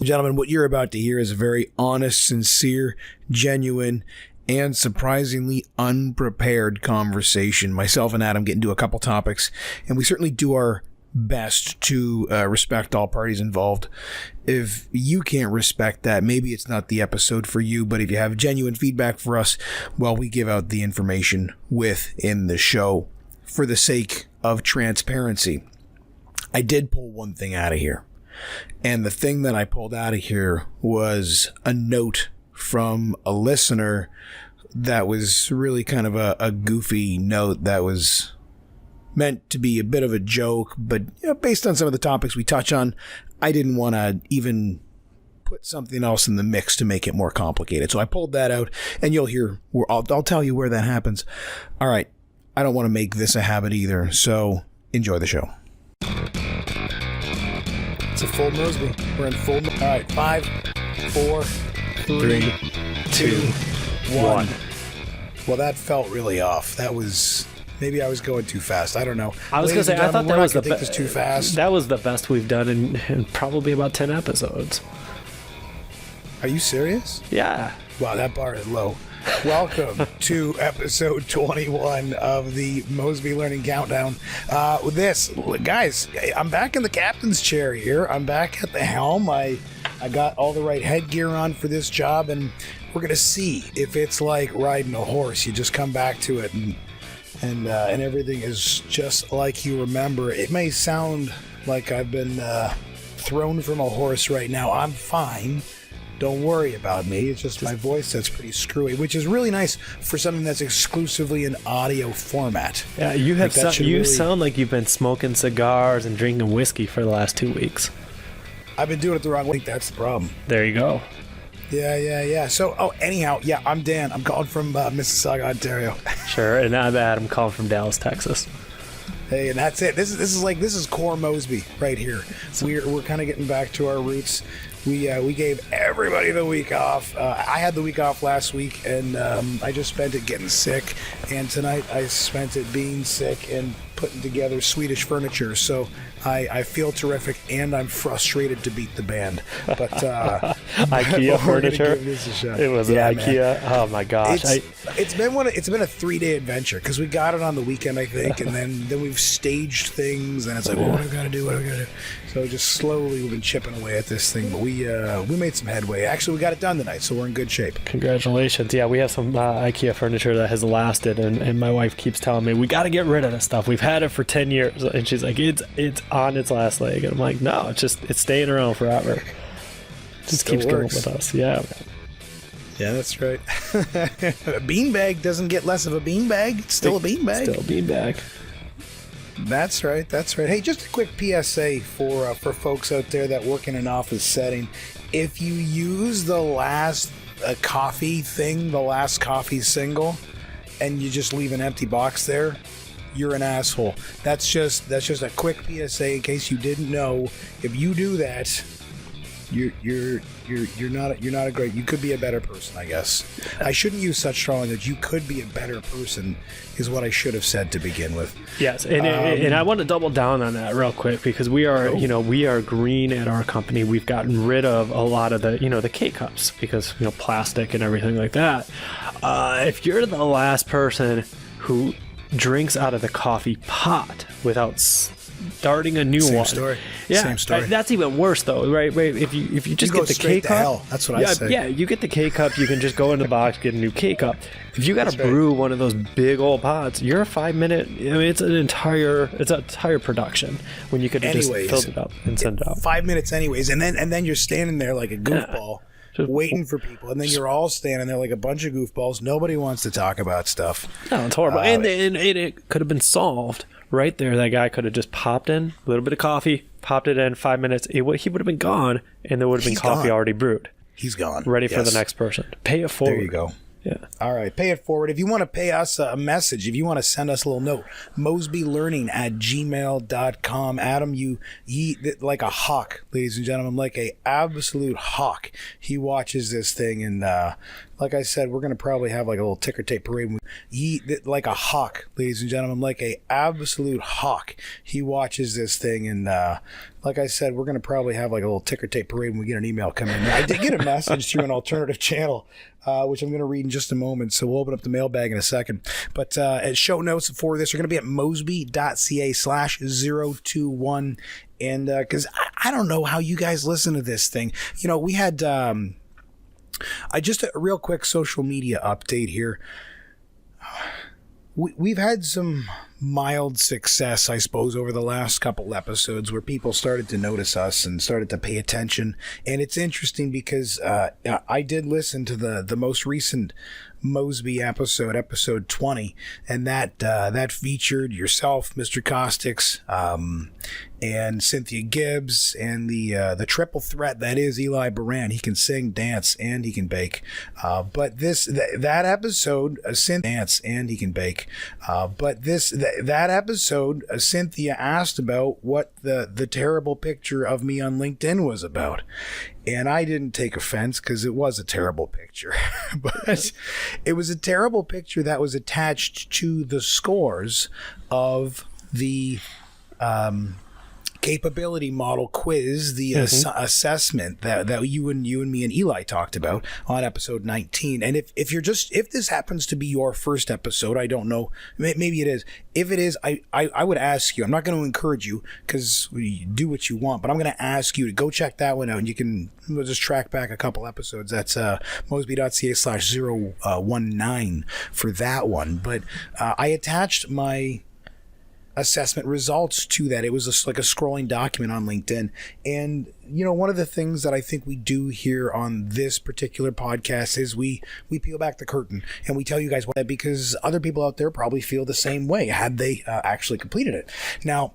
Gentlemen, what you're about to hear is a very honest, sincere, genuine, and surprisingly unprepared conversation. Myself and Adam get into a couple topics, and we certainly do our best to respect all parties involved. If you can't respect that, maybe it's not the episode for you, but if you have genuine feedback for us, well, we give out the information within the show for the sake of transparency. I did pull one thing out of here. And the thing that I pulled out of here was a note from a listener that was really kind of a goofy note that was meant to be a bit of a joke. But based on some of the topics we touch on, I didn't want to even put something else in the mix to make it more complicated. So I pulled that out, and you'll hear, I'll tell you where that happens. All right. I don't want to make this a habit either. So enjoy the show. It's a full Mosby. We're in full. All right, 5, 4, 3, 2, 1. Well, that felt really off. That was maybe I was going too fast. I don't know. I was going to say I thought that was the best. Too fast. That was the best we've done in probably about 10 episodes. Are you serious? Yeah. Wow, that bar is low. Welcome to episode 21 of the Mosby Learning Countdown. Guys, I'm back in the captain's chair here. I'm back at the helm. I got all the right headgear on for this job, and we're gonna see if it's like riding a horse. You just come back to it, and everything is just like you remember. It may sound like I've been thrown from a horse right now. I'm fine. Don't worry about me. It's just my voice that's pretty screwy, which is really nice for something that's exclusively in audio format. Yeah, you sound like you've been smoking cigars and drinking whiskey for the last 2 weeks. I've been doing it the wrong way. That's the problem. There you go. Yeah. So, anyhow, I'm Dan. I'm calling from Mississauga, Ontario. Sure, and I'm Adam, calling from Dallas, Texas. Hey, and that's it. This is core Mosby right here. We're kind of getting back to our roots. We gave everybody the week off. I had the week off last week, and I just spent it getting sick. And tonight I spent it being sick and putting together Swedish furniture. So I feel terrific, and I'm frustrated to beat the band. But IKEA furniture. It was an IKEA. Man. Oh my gosh! It's been a 3-day adventure because we got it on the weekend, I think, and then we've staged things, and it's like, well, what do I gotta do? So just slowly we've been chipping away at this thing, but we made some headway. Actually, we got it done tonight, so we're in good shape. Congratulations! Yeah, we have some IKEA furniture that has lasted, and my wife keeps telling me we got to get rid of this stuff. We've had it for 10 years, and she's like, it's on its last leg, and I'm like, no, it's staying around forever. Just keeps going with us. Yeah. Yeah, that's right. A beanbag doesn't get less of a beanbag. It's still a beanbag. Still a beanbag. That's right. Hey, just a quick PSA for folks out there that work in an office setting. If you use the last coffee thing, the last coffee single, and you just leave an empty box there, you're an asshole. That's just a quick PSA in case you didn't know. If you do that, you're not a great. You could be a better person, I guess. I shouldn't use such strong language. You could be a better person is what I should have said to begin with. Yes, and I want to double down on that real quick because we are green at our company. We've gotten rid of a lot of the K-cups because plastic and everything like that. If you're the last person who drinks out of the coffee pot without starting a new one. Story. Yeah, same story. That's even worse though, right? If you just get the K cup, that's what I say. Yeah, you get the K cup. You can just go in the box, get a new K cup. If you got to brew one of those big old pots, you're a 5-minute. It's an entire production when you could have just filled it up and sent it out. 5 minutes, anyways, and then you're standing there like a goofball. Yeah. Just waiting for people, and then you're all standing there like a bunch of goofballs. Nobody wants to talk about stuff. No, it's horrible. And it could have been solved right there. That guy could have just popped in a little bit of coffee, popped it in 5 minutes. He would have been gone, and there would have been coffee already brewed. He's gone. Ready for the next person. Pay it forward. There you go. Yeah. All right. Pay it forward. If you want to pay us a message, if you want to send us a little note, mosbylearning@gmail.com. Adam, you like a hawk, ladies and gentlemen, like a absolute hawk. He watches this thing, and like I said, we're going to probably have like a little ticker tape parade. Like a hawk, ladies and gentlemen, like a absolute hawk. He watches this thing, and like I said, we're going to probably have like a little ticker tape parade when we get an email coming in. I did get a message through an alternative channel, which I'm going to read in just a moment. So we'll open up the mailbag in a second. But as show notes for this are going to be at mosby.ca/021. And because I don't know how you guys listen to this thing. You know, we had just a real quick social media update here. We've had some mild success, I suppose, over the last couple episodes where people started to notice us and started to pay attention. And it's interesting because I did listen to the most recent Mosby episode 20, and that featured yourself, Mr. Costakes, and Cynthia Gibbs, and the triple threat that is Eli Berant. He can sing, dance, and he can bake. But that episode, dance, and he can bake. That episode, Cynthia asked about what the terrible picture of me on LinkedIn was about. And I didn't take offense because it was a terrible picture. But it was a terrible picture that was attached to the scores of the capability model quiz, the assessment that you and me and Eli talked about on episode 19. And if this happens to be your first episode, I don't know, maybe it is. If it is, I would ask you, I'm not going to encourage you because you do what you want, but I'm going to ask you to go check that one out, and we'll just track back a couple episodes. That's mosby.ca/019 for that one. But I attached my assessment results to that. It was like a scrolling document on LinkedIn. And, you know, one of the things that I think we do here on this particular podcast is we peel back the curtain and we tell you guys what, because other people out there probably feel the same way had they actually completed it. Now,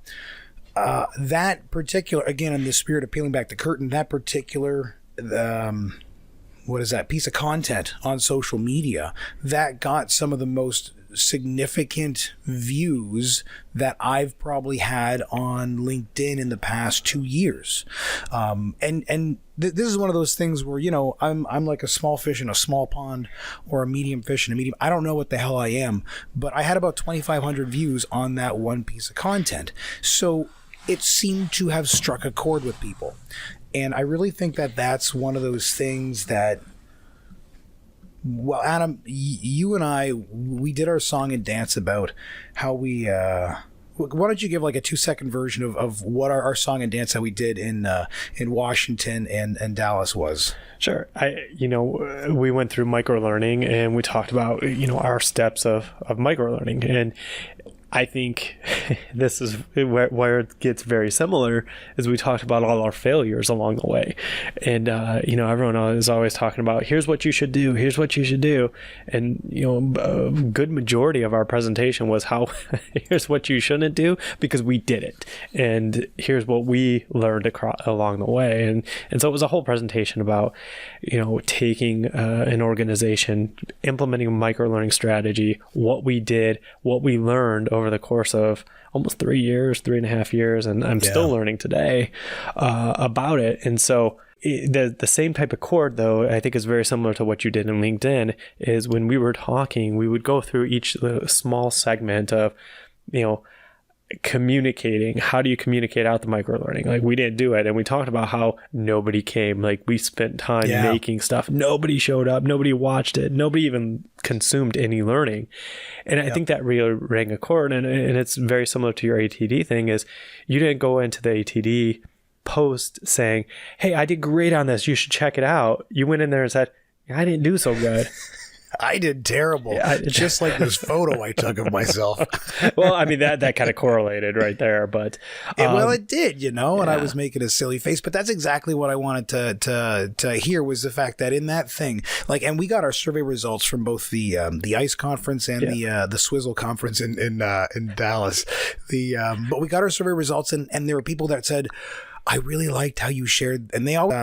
that particular, again, in the spirit of peeling back the curtain, that particular piece of content on social media that got some of the most significant views that I've probably had on LinkedIn in the past 2 years. This is one of those things where, you know, I'm like a small fish in a small pond, or a medium fish in a medium. I don't know what the hell I am, but I had about 2,500 views on that one piece of content. So it seemed to have struck a chord with people. And I really think that that's one of those things that, well, Adam, you and I, we did our song and dance about how we, why don't you give like a 2-second version of what our song and dance that we did in Washington and Dallas was? Sure. We went through microlearning, and we talked about, you know, our steps of microlearning. And I think this is where it gets very similar, is we talked about all our failures along the way. And, everyone is always talking about, here's what you should do. Here's what you should do. And, you know, a good majority of our presentation was here's what you shouldn't do, because we did it. And here's what we learned along the way. And so it was a whole presentation about, you know, taking an organization, implementing a microlearning strategy, what we did, what we learned over the course of almost 3.5 years, and I'm still learning today about it. And so the same type of chord, though, I think is very similar to what you did in LinkedIn, is when we were talking, we would go through each small segment of, you know, communicating. How do you communicate out the microlearning? Like, we didn't do it, and we talked about how nobody came. Like, we spent time making stuff, nobody showed up, nobody watched it, nobody even consumed any learning. And I think that really rang a chord, and it's very similar to your ATD thing, is you didn't go into the ATD post saying, hey, I did great on this, you should check it out. You went in there and said, I didn't do so good. I did terrible. Just like this photo I took of myself. Well, I mean, that kind of correlated right there, but it did, you know, and I was making a silly face, but that's exactly what I wanted to hear, was the fact that in that thing, like, and we got our survey results from both the ICE conference and the Swizzle conference in Dallas. But we got our survey results, and there were people that said, I really liked how you shared, and they all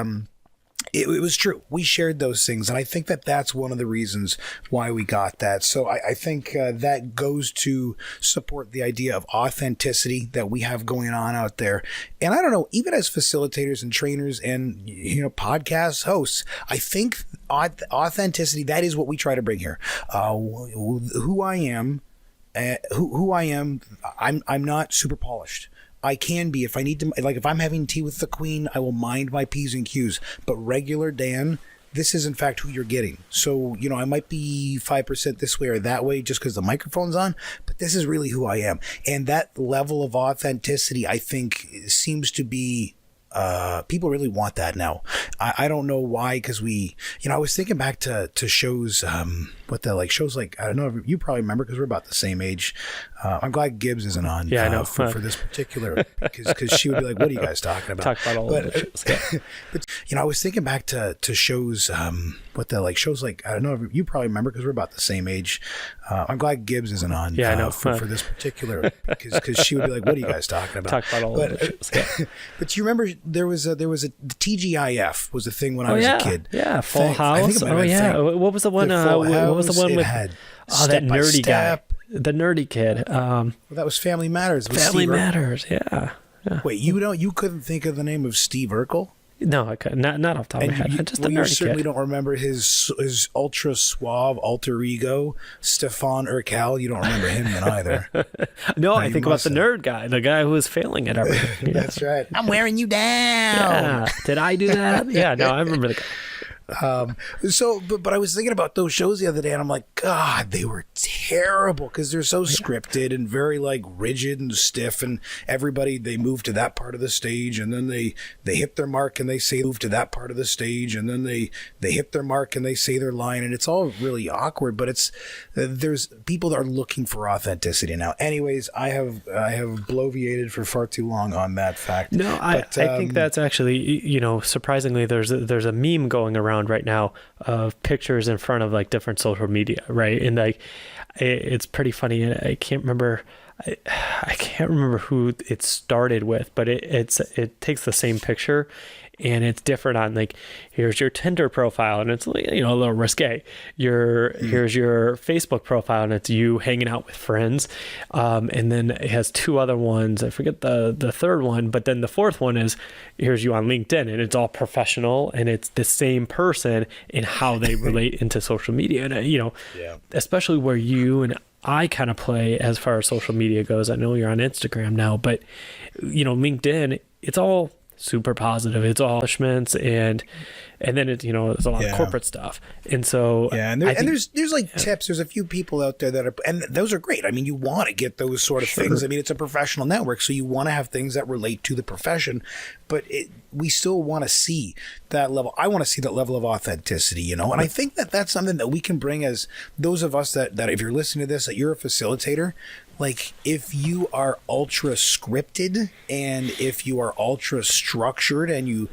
it was true. We shared those things, and I think that that's one of the reasons why we got that. So I think that goes to support the idea of authenticity that we have going on out there. And I don't know, even as facilitators and trainers and, you know, podcast hosts, I think authenticity, that is what we try to bring here. Who I am, I'm not super polished. I can be, if I need to, like if I'm having tea with the Queen, I will mind my P's and Q's. But regular Dan, this is in fact who you're getting. So, you know, I might be 5% this way or that way just because the microphone's on, but this is really who I am. And that level of authenticity, I think, seems to be, people really want that now. I don't know why, because we, you know, I was thinking back to shows, shows like, I don't know, you probably remember because we're about the same age. I'm glad Gibbs isn't on I know. For this particular, because she would be like, what are you guys talking about? Talk about all of it. But, you know, I was thinking back to shows, shows like, I don't know, you probably remember because we're about the same age. I'm glad Gibbs isn't on I know. For this particular, because she would be like, what are you guys talking about? Talk about all of it. But you remember there was a the TGIF was a thing when I was a kid. Yeah, Full House. What was the one? What was the one with that nerdy guy? The nerdy kid. Well, that was Family Matters. Family Matters. Yeah. Wait, you couldn't think of the name of Steve Urkel? No, I couldn't. Not off the top of my head. Just a nerdy you certainly kid. Don't remember his ultra suave alter ego, Stefan Urkel. You don't remember him then either. No, I think about the nerd guy, the guy who was failing at everything. Yeah. That's right. I'm wearing you down. Yeah. Did I do that? Yeah, no, I remember the guy. But I was thinking about those shows the other day, and I'm like, God, they were terrible because they're so scripted and very like rigid and stiff, and everybody, they move to that part of the stage and then they hit their mark and they say move to that part of the stage and then they hit their mark and they say their line, and it's all really awkward. But it's there's people that are looking for authenticity now. Anyways, I have bloviated for far too long on that fact. No, I think that's actually, you know, surprisingly, there's a meme going around right now of pictures in front of like different social media, right? And like it's pretty funny. I can't remember who it started with, but it takes the same picture and it's different on like, here's your Tinder profile and it's, you know, a little risque. Here's your Facebook profile and it's you hanging out with friends. And then it has two other ones. I forget the third one, but then the fourth one is here's you on LinkedIn, and it's all professional and it's the same person in how they relate into social media. And, you know, especially where you and I kind of play as far as social media goes. I know you're on Instagram now, but, you know, LinkedIn, it's all super positive. It's all accomplishments and then it's, you know, there's a lot of corporate stuff. And so there's like tips. There's a few people out there that are, and those are great. I mean, you want to get those sort of things. I mean, it's a professional network, so you want to have things that relate to the profession, but we still want to see that level. I want to see that level of authenticity, you know, and I think that that's something that we can bring as those of us that if you're listening to this, that you're a facilitator. Like, if you are ultra scripted and if you are ultra structured and you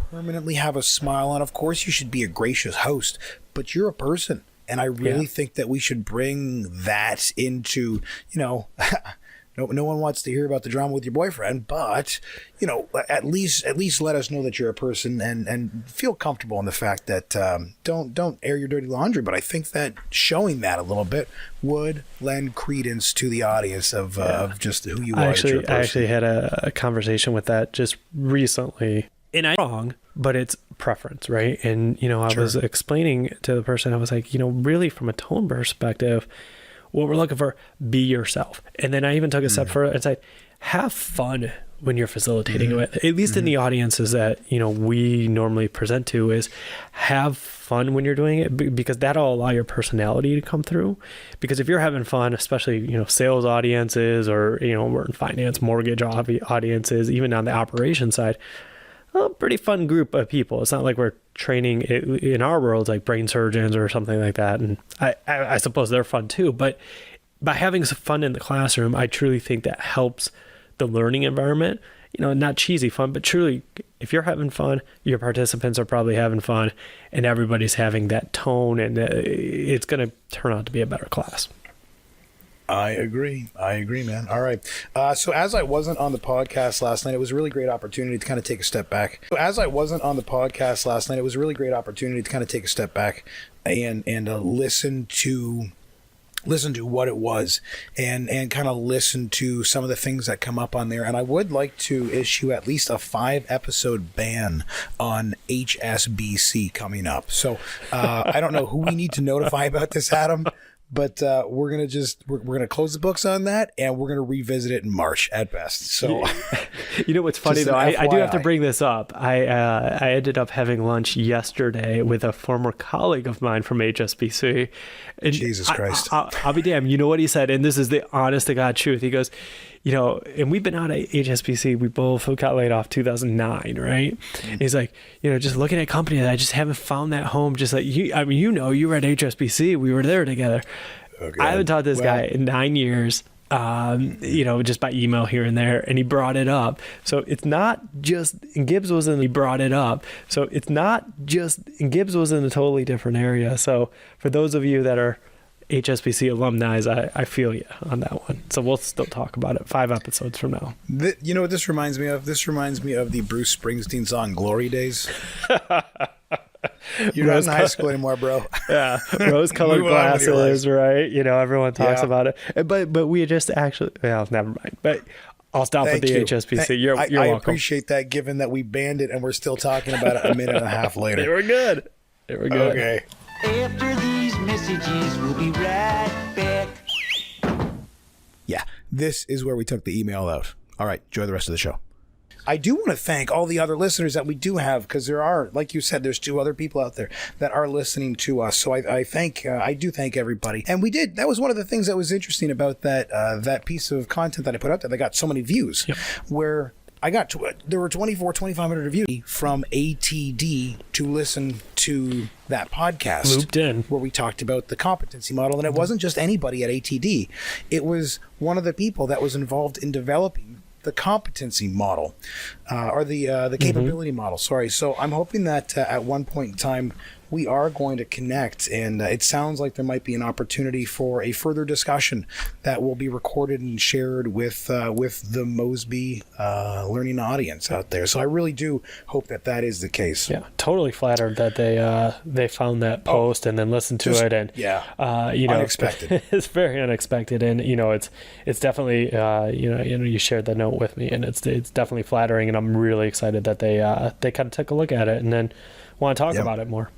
permanently have a smile on, of course you should be a gracious host, but you're a person. And I really think that we should bring that into, you know, no one wants to hear about the drama with your boyfriend, but, you know, at least let us know that you're a person and feel comfortable in the fact that don't air your dirty laundry. But I think that showing that a little bit would lend credence to the audience of just who you are. I actually had a conversation with that just recently, and I'm wrong, but it's preference, right? And, you know, I was explaining to the person, I was like, you know, really from a tone perspective, what we're looking for, be yourself. And then I even took a step further and said, have fun when you're facilitating with, at least in the audiences that, you know, we normally present to, is have fun when you're doing it, because that'll allow your personality to come through. Because if you're having fun, especially, you know, sales audiences or, you know, we're in finance, mortgage audiences, even on the operation side, a pretty fun group of people. It's not like we're training in our world like brain surgeons or something like that. And I suppose they're fun too. But by having some fun in the classroom, I truly think that helps the learning environment. You know, not cheesy fun, but truly, if you're having fun, your participants are probably having fun, and everybody's having that tone, and it's going to turn out to be a better class. I agree, man. All right. So as I wasn't on the podcast last night, it was a really great opportunity to kind of take a step back. And listen to what it was and kind of listen to some of the things that come up on there. And I would like to issue at least a 5-episode ban on HSBC coming up. So I don't know who we need to notify about this, Adam. but we're gonna close the books on that, and we're gonna revisit it in March at best. So, you know what's funny though? I do have to bring this up. I ended up having lunch yesterday with a former colleague of mine from HSBC. And Jesus Christ! I'll be damned. You know what he said, and this is the honest to God truth. He goes, you know, and we've been out at HSBC. We both got laid off 2009, right? And he's like, you know, just looking at companies, I just haven't found that home. Just like you, I mean, you know, you were at HSBC. We were there together. Okay. I haven't talked to this guy in 9 years. You know, just by email here and there, and he brought it up. So it's not just, and Gibbs was in, he brought it up. So it's not just, and Gibbs was in a totally different area. So for those of you that are HSBC alumni, I feel you on that one. So we'll still talk about it 5 episodes from now. You know what this reminds me of? This reminds me of the Bruce Springsteen song "Glory Days." You're not in high school anymore, bro. Yeah, rose-colored glasses, right? You know, everyone talks about it. But we just actually, well, never mind. But I'll stop with the HSBC. You're welcome. I appreciate that, given that we banned it and we're still talking about it a minute and a half later. They were good. Okay. After these messages, we'll be right back. Yeah, this is where we took the email out. All right, enjoy the rest of the show. I do want to thank all the other listeners that we do have, because there are, like you said, there's 2 other people out there that are listening to us. So I do thank everybody. And that was one of the things that was interesting about that piece of content that I put out there. They got so many views, where there were 2,500 reviews from ATD to listen to that podcast. Looped in. Where we talked about the competency model. And it wasn't just anybody at ATD. It was one of the people that was involved in developing the competency model, or the capability model. Sorry. So I'm hoping that at one point in time, we are going to connect, and it sounds like there might be an opportunity for a further discussion that will be recorded and shared with the Mosby learning audience out there. So I really do hope that is the case. Yeah, totally flattered that they found that post and then listened to it, and you know, unexpected. It's very unexpected, and you know, it's definitely you know, you shared the note with me, and it's definitely flattering, and I'm really excited that they kind of took a look at it and then want to talk about it more.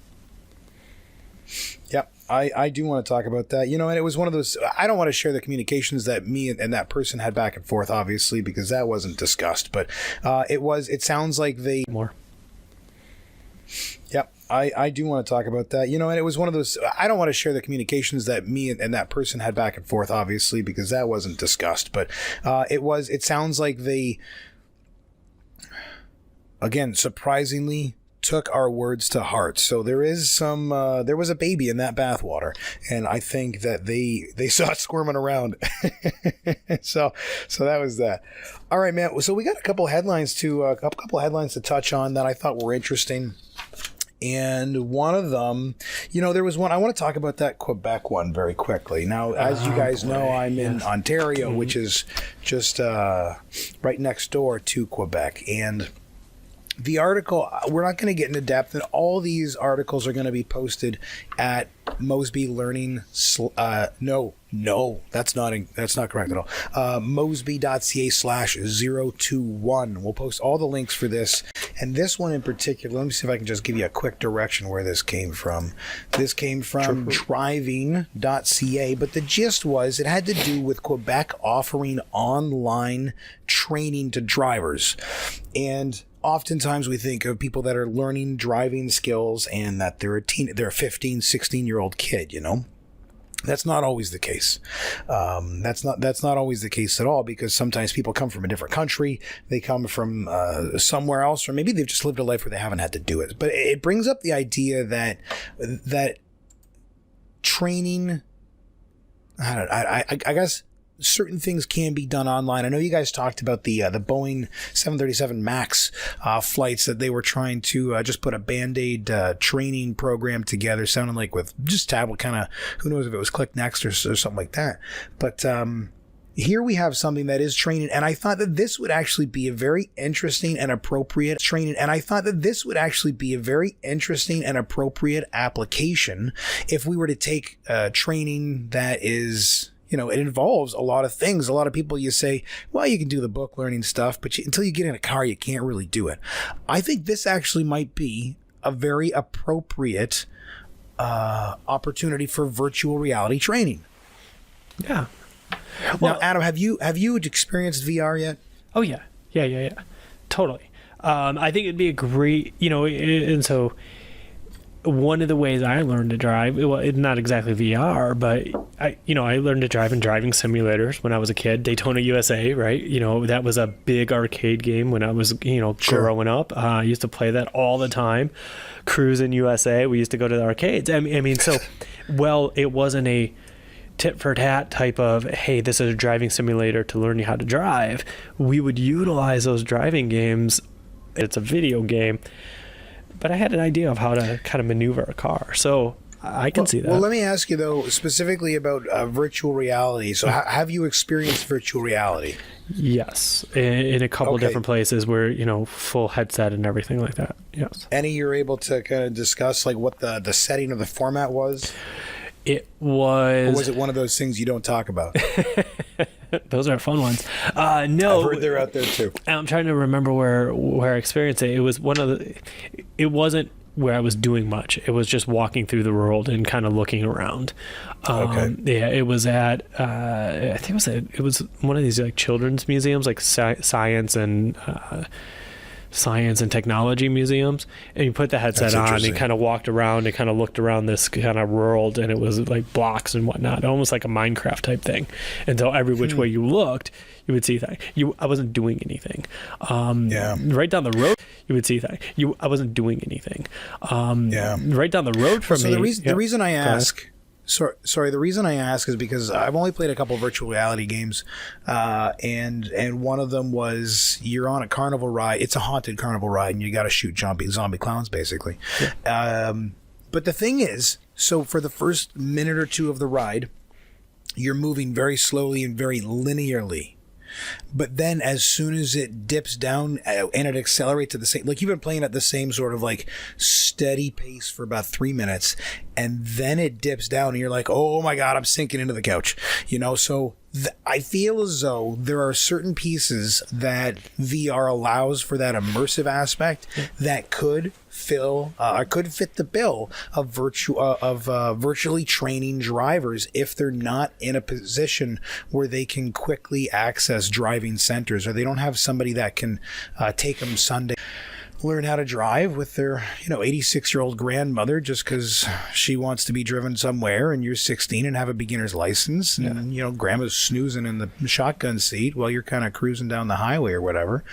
Yep, I do want to talk about that. You know, and it was one of those, I don't want to share the communications that me and that person had back and forth, obviously, because that wasn't discussed. But it sounds like they... More. Yep, I do want to talk about that. You know, and it was one of those, I don't want to share the communications that me and that person had back and forth, obviously, because that wasn't discussed. But it sounds like they, again, surprisingly, took our words to heart. So there was a baby in that bathwater, and I think that they saw it squirming around. so that was that. All right, man. So we got a couple headlines to touch on that I thought were interesting. And one of them, you know, there was one, I want to talk about that Quebec one very quickly. Now, as you guys know, I'm in Ontario, which is just right next door to Quebec. And the article, we're not going to get into depth, and all these articles are going to be posted at Mosby Learning. No, that's not correct at all. Mosby.ca/021. We'll post all the links for this, and this one in particular. Let me see if I can just give you a quick direction where this came from. This came from driving.ca, but the gist was it had to do with Quebec offering online training to drivers, and oftentimes we think of people that are learning driving skills and that they're a 15, 16-year-old kid, you know. That's not always the case. That's not always the case at all, because sometimes people come from a different country. They come from somewhere else, or maybe they've just lived a life where they haven't had to do it. But it brings up the idea that training, I guess, certain things can be done online. I know you guys talked about the Boeing 737 MAX flights that they were trying to just put a Band-Aid training program together, sounding like with just tablet kind of, who knows if it was Click Next or something like that. But here we have something that is training, and I thought that this would actually be a very interesting and appropriate training, and I thought that this would actually be a very interesting and appropriate application if we were to take training that is, you know, it involves a lot of things. A lot of people, you say, well, you can do the book learning stuff, but until you get in a car, you can't really do it. I think this actually might be a very appropriate opportunity for virtual reality training. Yeah. Now, Adam, have you experienced VR yet? Oh yeah. Totally. I think it'd be a great, and so one of the ways I learned to drive, well, it's not exactly VR, but I learned to drive in driving simulators when I was a kid. Daytona USA, right? That was a big arcade game when I was, growing up. I used to play that all the time. Cruising USA, we used to go to the arcades. I mean, so, well, it wasn't a tit for tat type of, hey, this is a driving simulator to learn you how to drive. We would utilize those driving games. It's a video game. But I had an idea of how to kind of maneuver a car, so I can see that. Well, let me ask you, though, specifically about virtual reality. So have you experienced virtual reality? Yes, in a couple different places where, full headset and everything like that, yes. Any you're able to kind of discuss, like, what the setting of the format was? It was... Or was it one of those things you don't talk about? Those are fun ones. No, I've heard they're out there too. I'm trying to remember where I experienced it. It was it wasn't where I was doing much. It was just walking through the world and kind of looking around. Yeah, it was at I think it was one of these like children's museums, like science and technology museums, and you put the headset on and kind of walked around and kind of looked around this kind of world, and it was like blocks and whatnot, almost like a Minecraft type thing. And so every which way you looked, you would see that I wasn't doing anything. Right down the road, you would see that I wasn't doing anything. Right down the road from me. The reason I ask. Sorry. The reason I ask is because I've only played a couple of virtual reality games, and one of them was you're on a carnival ride. It's a haunted carnival ride, and you got to shoot zombie clowns, basically. Yeah. But the thing is, so for the first minute or two of the ride, you're moving very slowly and very linearly. But then as soon as it dips down and it accelerates at the same, like you've been playing at the same sort of like steady pace for about 3 minutes, and then it dips down and you're like, oh my God, I'm sinking into the couch, so I feel as though there are certain pieces that VR allows for that immersive aspect that could fit the bill of virtually training drivers if they're not in a position where they can quickly access driving centers, or they don't have somebody that can take them Sunday, learn how to drive with their 86-year-old grandmother just because she wants to be driven somewhere, and you're 16 and have a beginner's license, and grandma's snoozing in the shotgun seat while you're kind of cruising down the highway or whatever.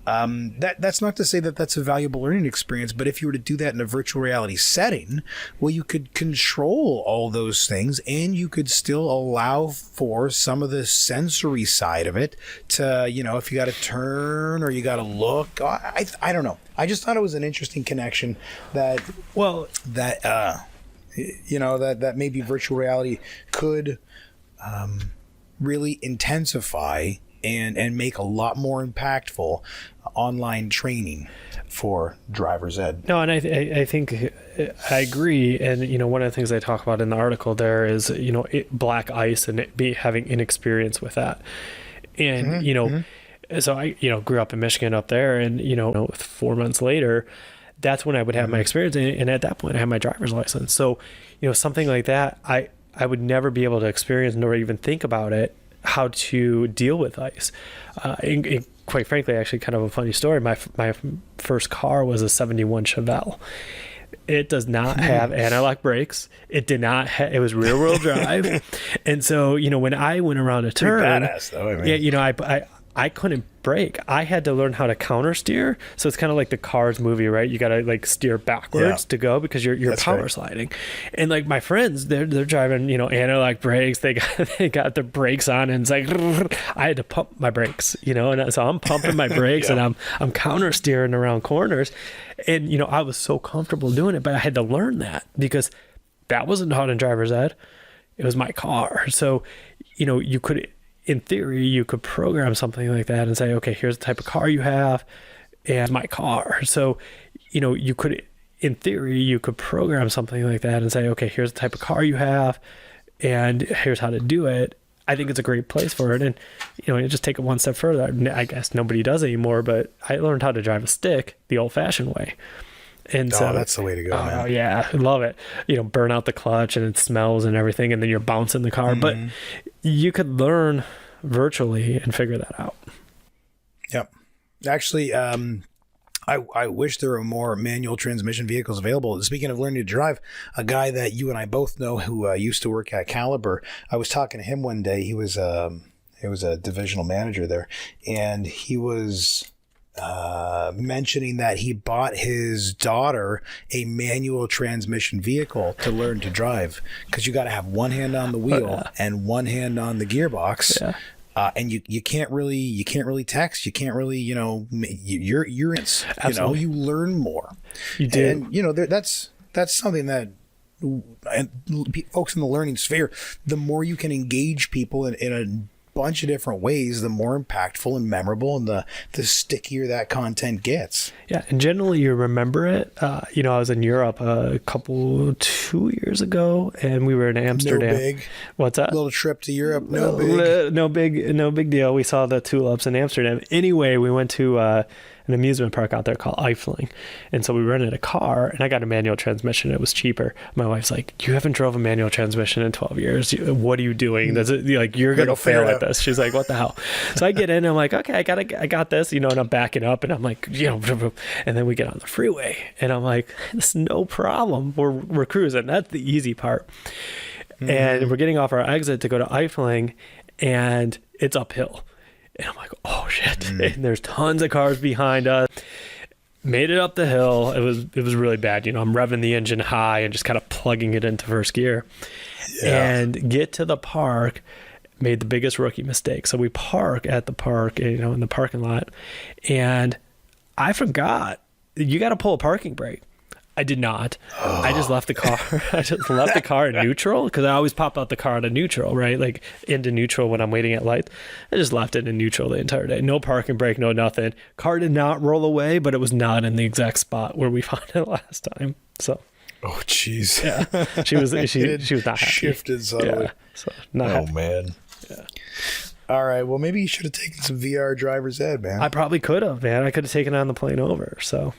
That's not to say that that's a valuable learning experience, but if you were to do that in a virtual reality setting, well, you could control all those things, and you could still allow for some of the sensory side of it to, if you got to turn or you got to look. I don't know. I just thought it was an interesting connection that maybe virtual reality could really intensify and make a lot more impactful online training for driver's ed. No, and I think I agree. And, one of the things I talk about in the article there is, black ice and having inexperience with that. And, so I, grew up in Michigan up there, and, 4 months later, that's when I would have my experience. And at that point I had my driver's license. So, something like that, I would never be able to experience nor even think about it, how to deal with ice. And quite frankly, actually kind of a funny story. My first car was a 71 Chevelle. It does not have anti-lock brakes. It did not it was rear wheel drive. And so, when I went around a turn, pretty badass though, I mean. I couldn't brake. I had to learn how to counter steer. So it's kind of like the Cars movie, right? You got to like steer backwards to go because you're power sliding. And like my friends, they're driving, anti-lock brakes. They got their brakes on, and it's like I had to pump my brakes, and so I'm pumping my brakes and I'm counter steering around corners. And I was so comfortable doing it, but I had to learn that because that wasn't taught in driver's ed. It was my car. So, you could, in theory, you could program something like that and say, okay, here's the type of car you have and my car. So, you could, in theory, you could program something like that and say, okay, here's the type of car you have and here's how to do it. I think it's a great place for it. And, you just take it one step further. I guess nobody does anymore, but I learned how to drive a stick the old fashioned way. And so that's the way to go, man. Oh yeah, I love it. Burn out the clutch and it smells and everything, and then you're bouncing the car. But you could learn virtually and figure that out. Yep. Actually, I wish there were more manual transmission vehicles available. Speaking of learning to drive, a guy that you and I both know who used to work at Caliber, I was talking to him one day. He was a divisional manager there, and he was mentioning that he bought his daughter a manual transmission vehicle to learn to drive, because you got to have one hand on the wheel and one hand on the gearbox. Yeah. And you can't really text. You can't really, you're you learn more. You do. And, that's something that, and folks in the learning sphere, the more you can engage people in a bunch of different ways, the more impactful and memorable and the stickier that content gets. Yeah, and generally you remember it. I was in Europe 2 years ago, and we were in Amsterdam. No big. What's that? Little trip to Europe. No big deal. We saw the tulips in Amsterdam. Anyway, we went to an amusement park out there called Eiffeling, and so we rented a car, and I got a manual transmission. It was cheaper. My wife's like, "You haven't drove a manual transmission in 12 years. What are you doing? You're gonna fail at this." She's like, "What the hell?" So I get in, and I'm like, "Okay, I got this," and I'm backing up, and I'm like, and then we get on the freeway, and I'm like, "This is no problem. We're cruising. That's the easy part." And we're getting off our exit to go to Eiffeling, and it's uphill. And I'm like, oh shit. And there's tons of cars behind us. Made it up the hill. It was really bad. I'm revving the engine high and just kind of plugging it into first gear. Yeah. And get to the park, made the biggest rookie mistake. So we park at the park, in the parking lot. And I forgot, you got to pull a parking brake. I did not. Oh. I just left the car. I just left the car in neutral, because I always pop out the car into neutral, right? Like into neutral when I'm waiting at lights. I just left it in neutral the entire day. No parking brake, no nothing. Car did not roll away, but it was not in the exact spot where we found it last time. So. Oh, jeez. Yeah. She was not happy. Shifted subtly. Yeah. So not happy. Man. Yeah. All right. Well, maybe you should have taken some VR driver's ed, man. I probably could have, man. I could have taken it on the plane over. So.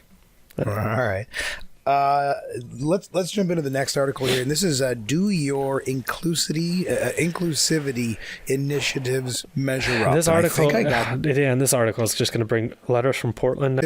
All right. Let's jump into the next article here, and this is do your inclusivity initiatives measure up? This article, this article is just going to bring letters from Portland.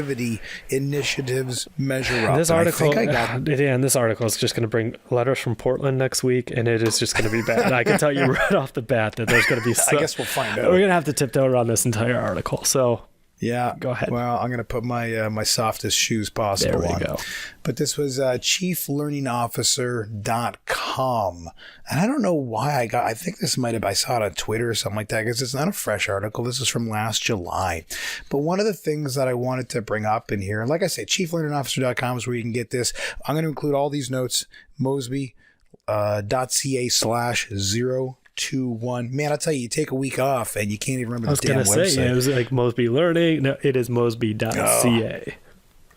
Initiatives measure up. This article, this article is just going to bring letters from Portland next week, and it is just going to be bad. I can tell you right off the bat that there's going to be. I guess we'll find out. We're going to have to tiptoe around this entire article. So. Yeah. Go ahead. Well, I'm going to put my softest shoes possible on. Go. But this was chieflearningofficer.com. And I don't know why I think this I saw it on Twitter or something like that, because it's not a fresh article. This is from last July. But one of the things that I wanted to bring up in here, like I said, chieflearningofficer.com is where you can get this. I'm going to include all these notes, Mosby.ca/021. Man, I'll tell you take a week off and you can't even remember the damn website. I was going to say, it was like Mosby Learning. No, it is Mosby.ca.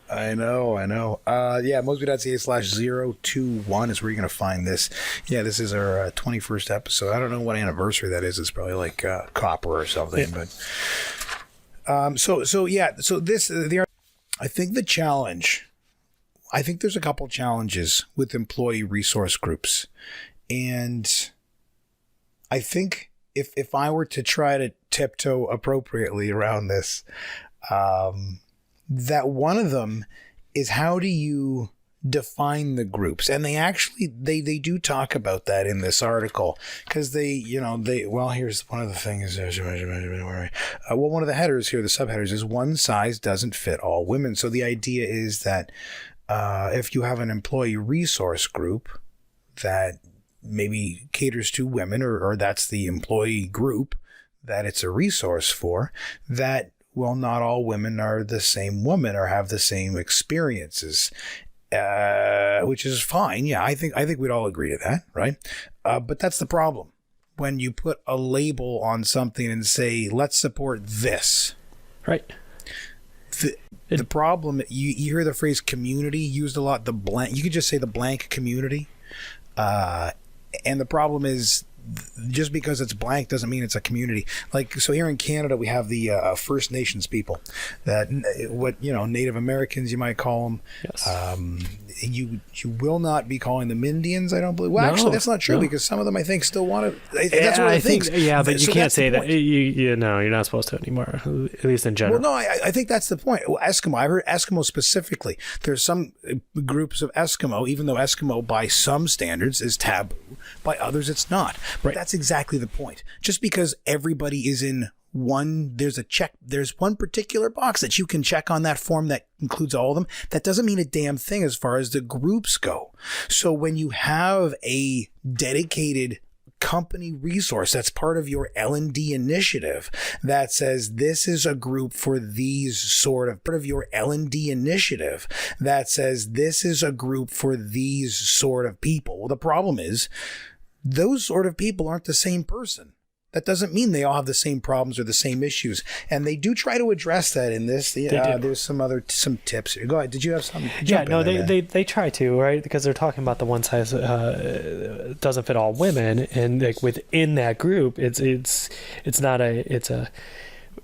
I know. Mosby.ca/021 is where you're going to find this. Yeah, this is our 21st episode. I don't know what anniversary that is. It's probably like copper or something. Yeah. But I think the challenge, I think there's a couple challenges with employee resource groups. And I think if I were to try to tiptoe appropriately around this, that one of them is, how do you define the groups? And they do talk about that in this article, because here's one of the things. One of the headers here, the subheaders, is one size doesn't fit all women. So the idea is that if you have an employee resource group that maybe caters to women, or that's the employee group that it's a resource for, that, well, not all women are the same woman or have the same experiences, which is fine. Yeah, I think we'd all agree to that, right? But that's the problem. When you put a label on something and say, let's support this. Right. The problem, you hear the phrase community used a lot, you could just say the blank community. And the problem is just because it's blank doesn't mean it's a community. Like, so here in Canada, we have the First Nations people, that Native Americans, you might call them. Yes. You will not be calling them Indians, I don't believe. Well, actually, that's not true, because some of them, I think, still want to. That's what I think. Yeah, but you can't say that. You're not supposed to anymore, at least in general. Well, no, I think that's the point. Well, Eskimo, I've heard Eskimo specifically. There's some groups of Eskimo, even though Eskimo by some standards is taboo, by others it's not. But Right. That's exactly the point. Just because everybody is in there's one particular box that you can check on that form that includes all of them, that doesn't mean a damn thing as far as the groups go. So when you have a dedicated company resource that's part of your L&D initiative that says this is a group for these sort of part of your L&D initiative that says this is a group for these sort of people. Well, the problem is those sort of people aren't the same person. That doesn't mean they all have the same problems or the same issues. And they do try to address that in this. There's some tips here. Go ahead. Did you have some? Yeah, no, they try to, right? Because they're talking about the one size doesn't fit all women, and like within that group, it's not a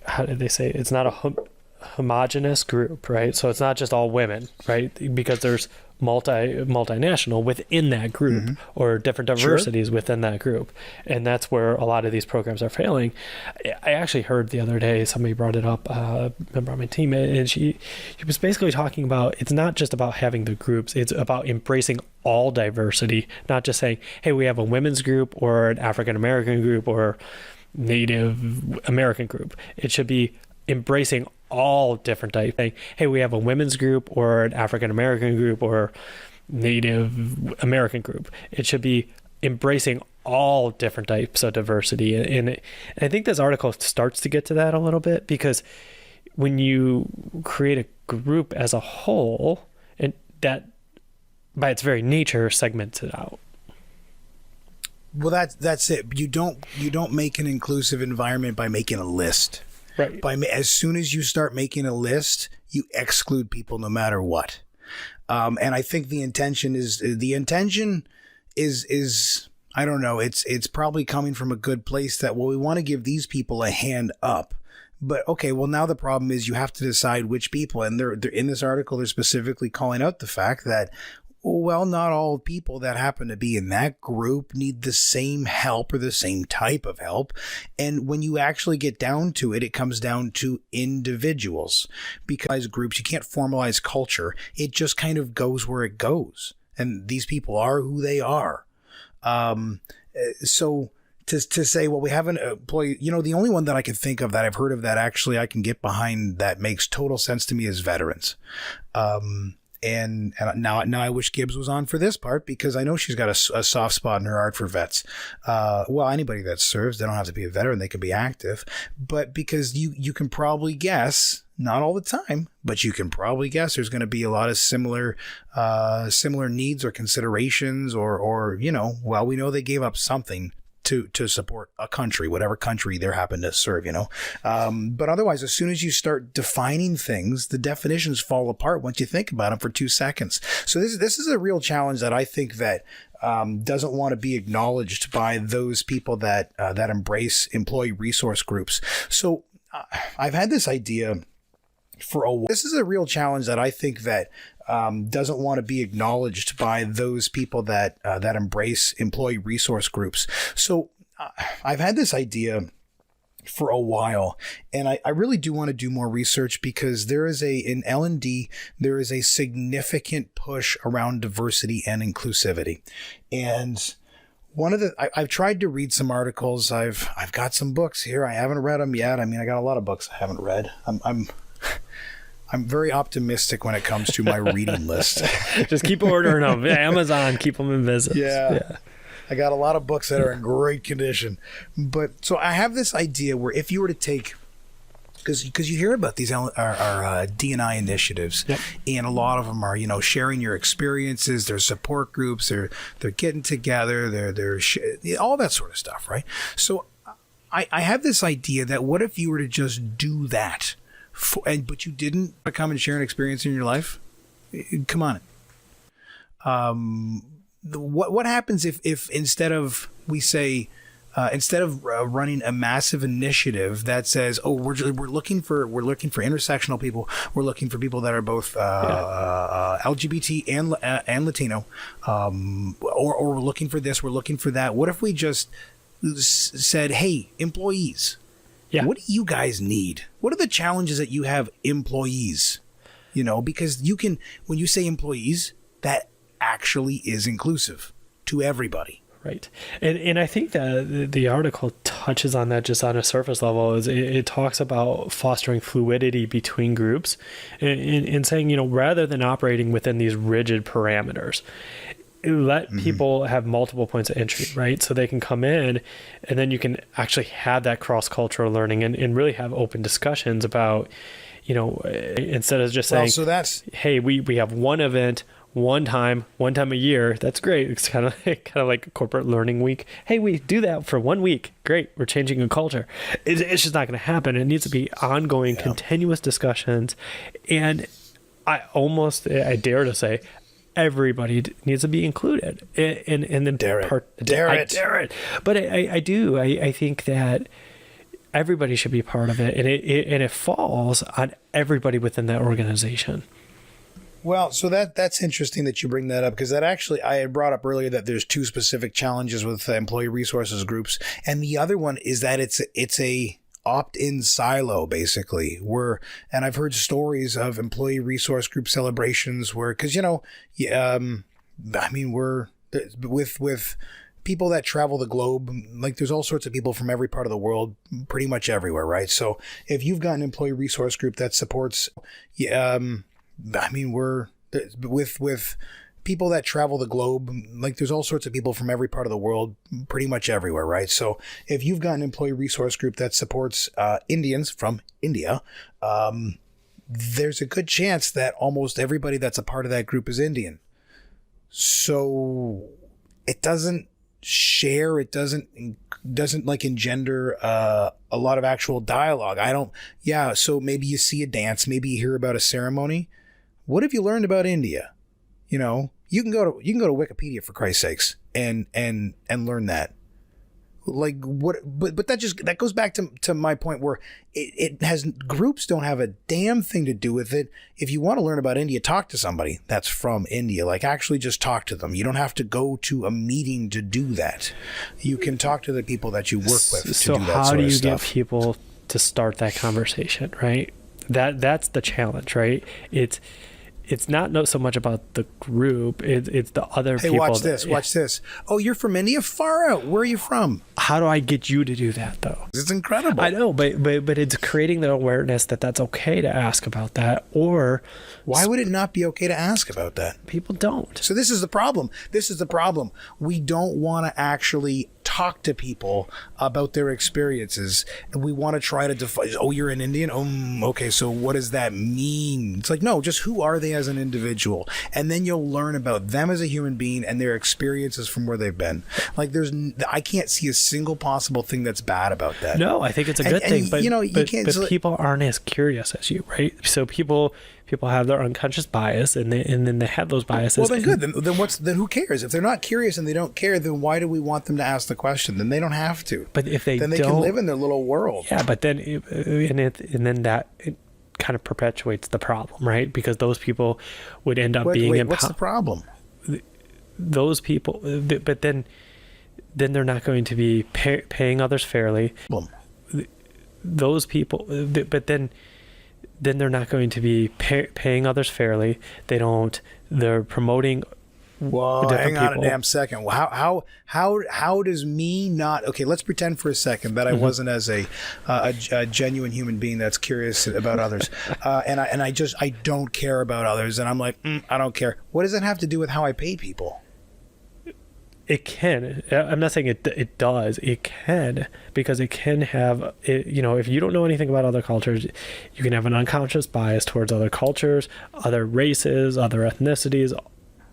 how did they say? It's not a homogenous group, right? So it's not just all women, right? Because there's multinational within that group, or different diversities within that group, and that's where a lot of these programs are failing. I actually heard the other day somebody brought it up, a member on my team, and she was basically talking about it's not just about having the groups, it's about embracing all diversity, not just saying, hey, we have a women's group or an African American group or Native American group. It should be embracing all different types. Saying, hey, we have a women's group or an African American group or Native American group. It should be embracing all different types of diversity. And I think this article starts to get to that a little bit, because when you create a group as a whole, and that by its very nature segments it out. Well, that's it. You don't make an inclusive environment by making a list. Right. As soon as you start making a list, you exclude people no matter what. And I think the intention is I don't know. It's probably coming from a good place that, well, we want to give these people a hand up. But okay, well, now the problem is you have to decide which people, and they're in this article, they're specifically calling out the fact that, well, not all people that happen to be in that group need the same help or the same type of help. And when you actually get down to it, it comes down to individuals. Because groups, you can't formalize culture. It just kind of goes where it goes. And these people are who they are. So to say, well, we have an employee, the only one that I can think of that I've heard of that actually I can get behind that makes total sense to me is veterans. And now I wish Gibbs was on for this part, because I know she's got a soft spot in her heart for vets. Well, anybody that serves, they don't have to be a veteran, they can be active. But because you can probably guess, not all the time, but you can probably guess there's going to be a lot of similar needs or considerations, or well, we know they gave up something to support a country, whatever country they're happen to serve, But otherwise, as soon as you start defining things, the definitions fall apart once you think about them for 2 seconds. So this is a real challenge that I think that doesn't want to be acknowledged by those people that embrace employee resource groups. So I've had this idea for a while. This is a real challenge that I think that doesn't want to be acknowledged by those people that embrace employee resource groups. So I've had this idea for a while, and I really do want to do more research, because there is in L&D, there is a significant push around diversity and inclusivity. And I've tried to read some articles. I've got some books here. I haven't read them yet. I mean, I got a lot of books I haven't read. I'm very optimistic when it comes to my reading list. Just keep ordering them. Amazon, keep them in business. Yeah. I got a lot of books that are in great condition. But so I have this idea where if you were to take, because you hear about these our D&I initiatives, yep. And a lot of them are, sharing your experiences, their support groups, they're getting together, they're all that sort of stuff, right? So I have this idea that what if you were to just do that, but you didn't come and share an experience in your life? Come on. What happens if instead of, we say, instead of running a massive initiative that says, "Oh, we're looking for intersectional people. We're looking for people that are both LGBT and Latino, or we're looking for this, we're looking for that." What if we just said, "Hey, employees, what do you guys need? What are the challenges that you have, employees?" You know, because you can, when you say employees, that actually is inclusive to everybody. Right. And I think that the article touches on that just on a surface level. Is it talks about fostering fluidity between groups and saying, you know, rather than operating within these rigid parameters, let people have multiple points of entry, right? So they can come in and then you can actually have that cross-cultural learning and really have open discussions about, you know, instead of just saying, hey, we have one event, one time a year. That's great. It's kind of like a corporate learning week. Hey, we do that for 1 week. Great. We're changing a culture. It's just not going to happen. It needs to be ongoing, continuous discussions. And I dare to say, everybody needs to be included. And then dare it. But I do. I think that everybody should be part of it, and it falls on everybody within that organization. Well, so that's interesting that you bring that up, because that actually, I had brought up earlier that there's two specific challenges with employee resources groups, and the other one is that it's a opt-in silo, basically, and I've heard stories of employee resource group celebrations where, because, you know, I mean, we're with people that travel the globe, like there's all sorts of people from every part of the world, pretty much everywhere, right? So if you've got an employee resource group that supports, I mean, we're with people that travel the globe, like there's all sorts of people from every part of the world, pretty much everywhere, right? So if you've got an employee resource group that supports Indians from India, there's a good chance that almost everybody that's a part of that group is Indian. So it doesn't like engender a lot of actual dialogue. So maybe you see a dance, maybe you hear about a ceremony. What have you learned about India? You know, you can go to Wikipedia, for Christ's sakes, and learn that. Like what? But that goes back to my point where groups don't have a damn thing to do with it. If you want to learn about India, talk to somebody that's from India. Like actually just talk to them. You don't have to go to a meeting to do that. You can talk to the people that you work with to do that sort of stuff. So how do you get people to start that conversation, right? That's the challenge, right? It's not so much about the group. It's the other people. Hey, watch this. Oh, you're from India? Far out. Where are you from? How do I get you to do that, though? It's incredible. I know, but it's creating the awareness that that's okay to ask about that. Or why would it not be okay to ask about that? People don't. So this is the problem. We don't want to actually talk to people about their experiences, and we want to try to define, oh, you're an Indian? Okay, so what does that mean? It's like, no, just who are they as an individual? And then you'll learn about them as a human being and their experiences from where they've been. Like I can't see a single possible thing that's bad about that. No, I think it's a good thing, but you know, you can't, but people aren't as curious as you, right? So people have their unconscious bias, and then they have those biases. Well, then good. Then who cares? If they're not curious and they don't care, then why do we want them to ask the question? Then they don't have to. But if they then they don't, can live in their little world. Yeah, but then then that kind of perpetuates the problem, right? Because those people would end up being what's the problem? Those people, but then they're not going to be paying others fairly. Those people, but then they're not going to be paying others fairly. They're promoting. Whoa, hang on a damn second. How does me not? Okay, let's pretend for a second that I wasn't as a genuine human being that's curious about others, and I don't care about others, and I'm like, I don't care. What does that have to do with how I pay people? It can. I'm not saying it does. It can, because it can have, you know, if you don't know anything about other cultures, you can have an unconscious bias towards other cultures, other races, other ethnicities,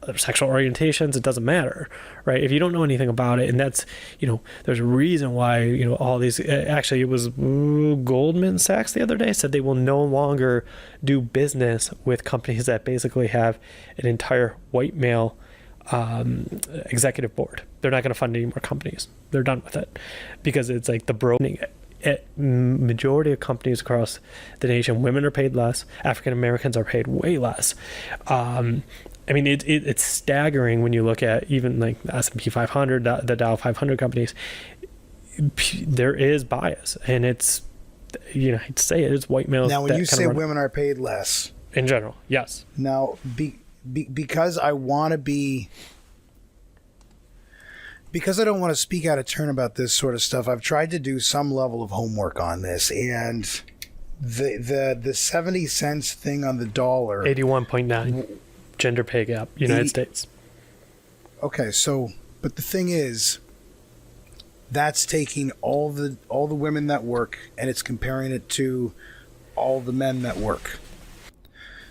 other sexual orientations. It doesn't matter, right? If you don't know anything about it, and that's, you know, there's a reason why, you know, all these, actually it was Goldman Sachs the other day said they will no longer do business with companies that basically have an entire white male executive board. They're not going to fund any more companies. They're done with it because it's like the broadening. Majority of companies across the nation, women are paid less. African Americans are paid way less. I mean, it's staggering when you look at even like the S&P 500, the Dow 500 companies. There is bias, and it's, I'd say it's white males. Now, when you say women are paid less, in general, yes. Now, because I want to be, because I don't want to speak out of turn about this sort of stuff, I've tried to do some level of homework on this, and the 70 cents thing on the dollar, 81.9 gender pay gap, United States. Okay, so, but the thing is, that's taking all the women that work and it's comparing it to all the men that work.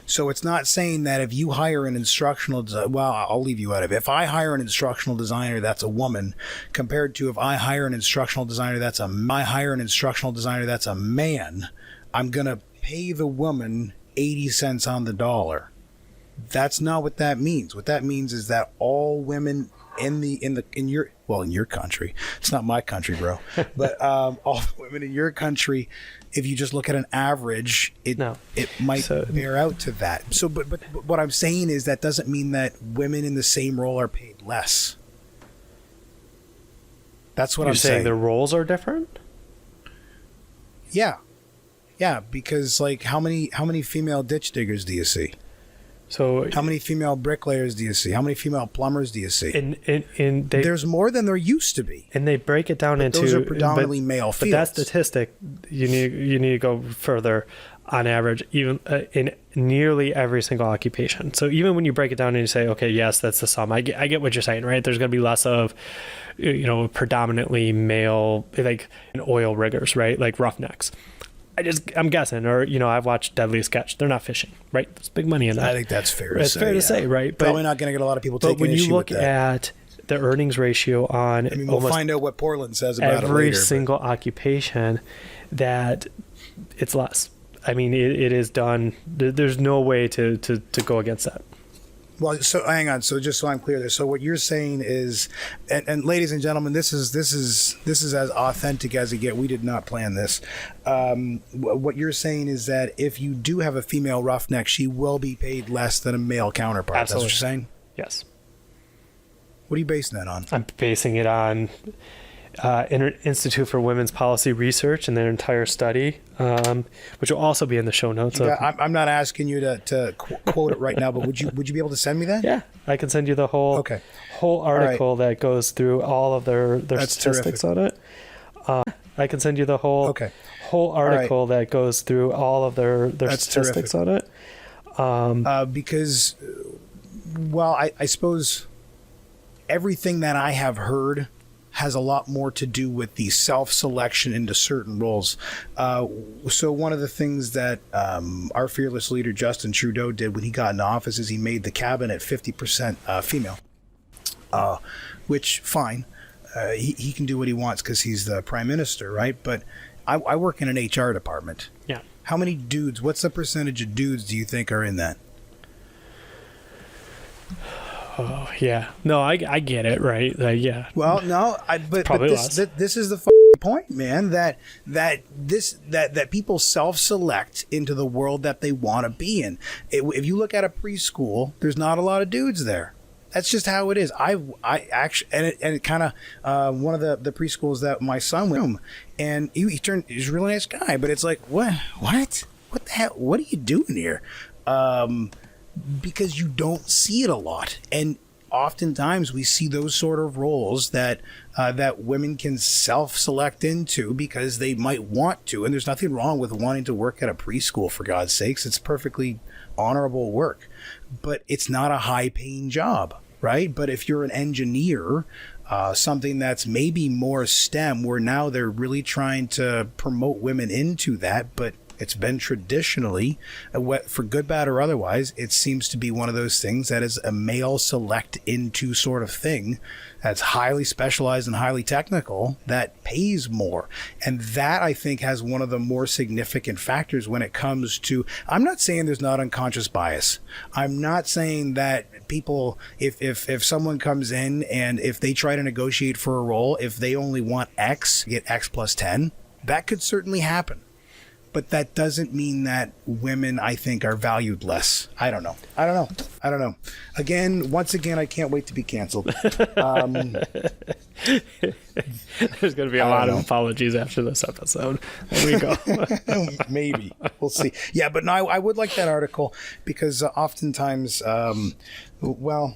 So it's not saying that if you hire an instructional I'll leave you out of it. If I hire an instructional designer that's a woman, compared to if I hire an instructional designer that's a man, I'm gonna pay the woman 80 cents on the dollar. That's not what that means. What that means is that all women in your country, it's not my country, bro, but all the women in your country, if you just look at an average, it might bear out to that. So, but what I'm saying is that doesn't mean that women in the same role are paid less. That's what I'm saying. You're saying their roles are different? Yeah, because like how many female ditch diggers do you see? So how many female bricklayers do you see? How many female plumbers do you see? And there's more than there used to be. And they break it down into those are predominantly male fields. But that statistic, you need to go further. On average, even in nearly every single occupation. So even when you break it down and you say, okay, yes, that's the sum. I get what you're saying, right? There's going to be less of, predominantly male, like oil riggers, right? Like roughnecks. I'm guessing, or I've watched Deadliest Catch. They're not fishing, right? There's big money in that. I think that's fair to say. It's fair to say, right? Probably not going to get a lot of people taking issue with that. But when you look at the earnings ratio on, we'll find out what Portland says about it later. Every single occupation, that it's less. I mean, it is done. There's no way to go against that. Well, so hang on. So just so I'm clear there. So what you're saying is, and ladies and gentlemen, this is as authentic as it gets. We did not plan this. What you're saying is that if you do have a female roughneck, she will be paid less than a male counterpart. Absolutely. That's what you're saying? Yes. What are you basing that on? I'm basing it on Institute for Women's Policy Research and their entire study, which will also be in the show notes. I'm not asking you to quote it right now, but would you be able to send me that? Yeah, I can send you the whole article that goes through all of their statistics on it. I can send you the whole article that goes through all of their statistics on it. Because, I suppose everything that I have heard has a lot more to do with the self-selection into certain roles. So one of the things that our fearless leader, Justin Trudeau, did when he got in office is he made the cabinet 50% female, which, fine. He can do what he wants because he's the prime minister, right? But I work in an HR department. Yeah. How many dudes, what's the percentage of dudes do you think are in that? Oh, yeah. No, I get it, right? Yeah. Well, no, but this is the point, man, that people self-select into the world that they want to be in. If you look at a preschool, there's not a lot of dudes there. That's just how it is. I actually, and it kind of, one of the preschools that my son went to, and he's a really nice guy, but it's like, what the hell? What are you doing here? Because you don't see it a lot. And oftentimes we see those sort of roles that women can self-select into because they might want to. And there's nothing wrong with wanting to work at a preschool, for God's sakes. It's perfectly honorable work. But it's not a high-paying job, right? But if you're an engineer, something that's maybe more STEM, where now they're really trying to promote women into that, but It's been traditionally, for good, bad, or otherwise, it seems to be one of those things that is a male select into sort of thing that's highly specialized and highly technical that pays more. And that, I think, has one of the more significant factors when it comes to, I'm not saying there's not unconscious bias. I'm not saying that people, if someone comes in and if they try to negotiate for a role, if they only want X, get X plus 10, that could certainly happen. But that doesn't mean that women, I think, are valued less. I don't know. Once again, I can't wait to be canceled. There's going to be a lot of apologies after this episode. There we go. Maybe. We'll see. Yeah, but no, I would like that article because oftentimes, maybe we'll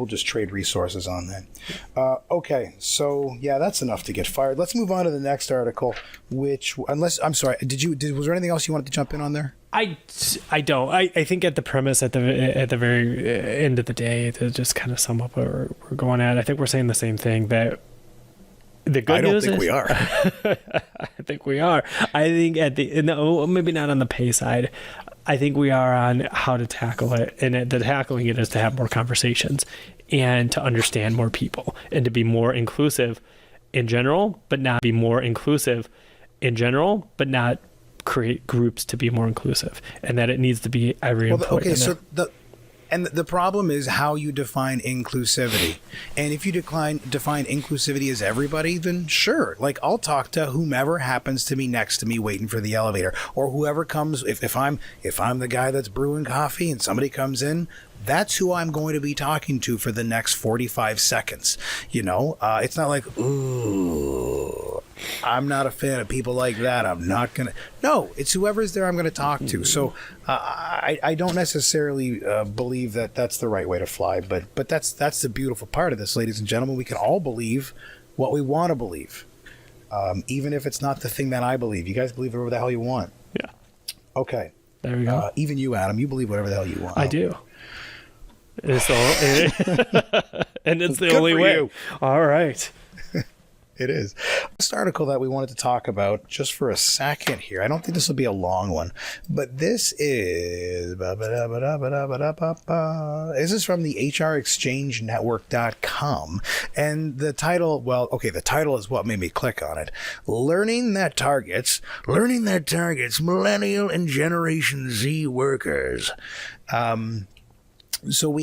just trade resources on that. Okay, so yeah, that's enough to get fired. Let's move on to the next article, which, was there anything else you wanted to jump in on there? I don't. I think at the premise at the very end of the day, to just kind of sum up what we're going at, I think we're saying the same thing, that the good news is... we are. I think we are. I think maybe not on the pay side. I think we are on how to tackle it, and the tackling it is to have more conversations and to understand more people and to be more inclusive in general, but not be more inclusive in general, but not create groups to be more inclusive, and that it needs to be every input. Okay, so the problem is how you define inclusivity. And if you define inclusivity as everybody, then sure. Like, I'll talk to whomever happens to be next to me waiting for the elevator, or whoever comes. If I'm the guy that's brewing coffee and somebody comes in, that's who I'm going to be talking to for the next 45 seconds. It's not like, ooh, I'm not a fan of people like that. I'm not going to. No, it's whoever's there I'm going to talk to. So I don't necessarily believe that that's the right way to fly. But that's the beautiful part of this, ladies and gentlemen. We can all believe what we want to believe, even if it's not the thing that I believe. You guys believe whatever the hell you want. Yeah. Okay. There we go. Even you, Adam, you believe whatever the hell you want. I do. It's and it's the Good only for way. you. All right. It is. This article that we wanted to talk about just for a second here. I don't think this will be a long one, but this is this is from the HRExchangeNetwork.com, and the title, the title is what made me click on it. Learning that targets Millennial and Generation Z workers. So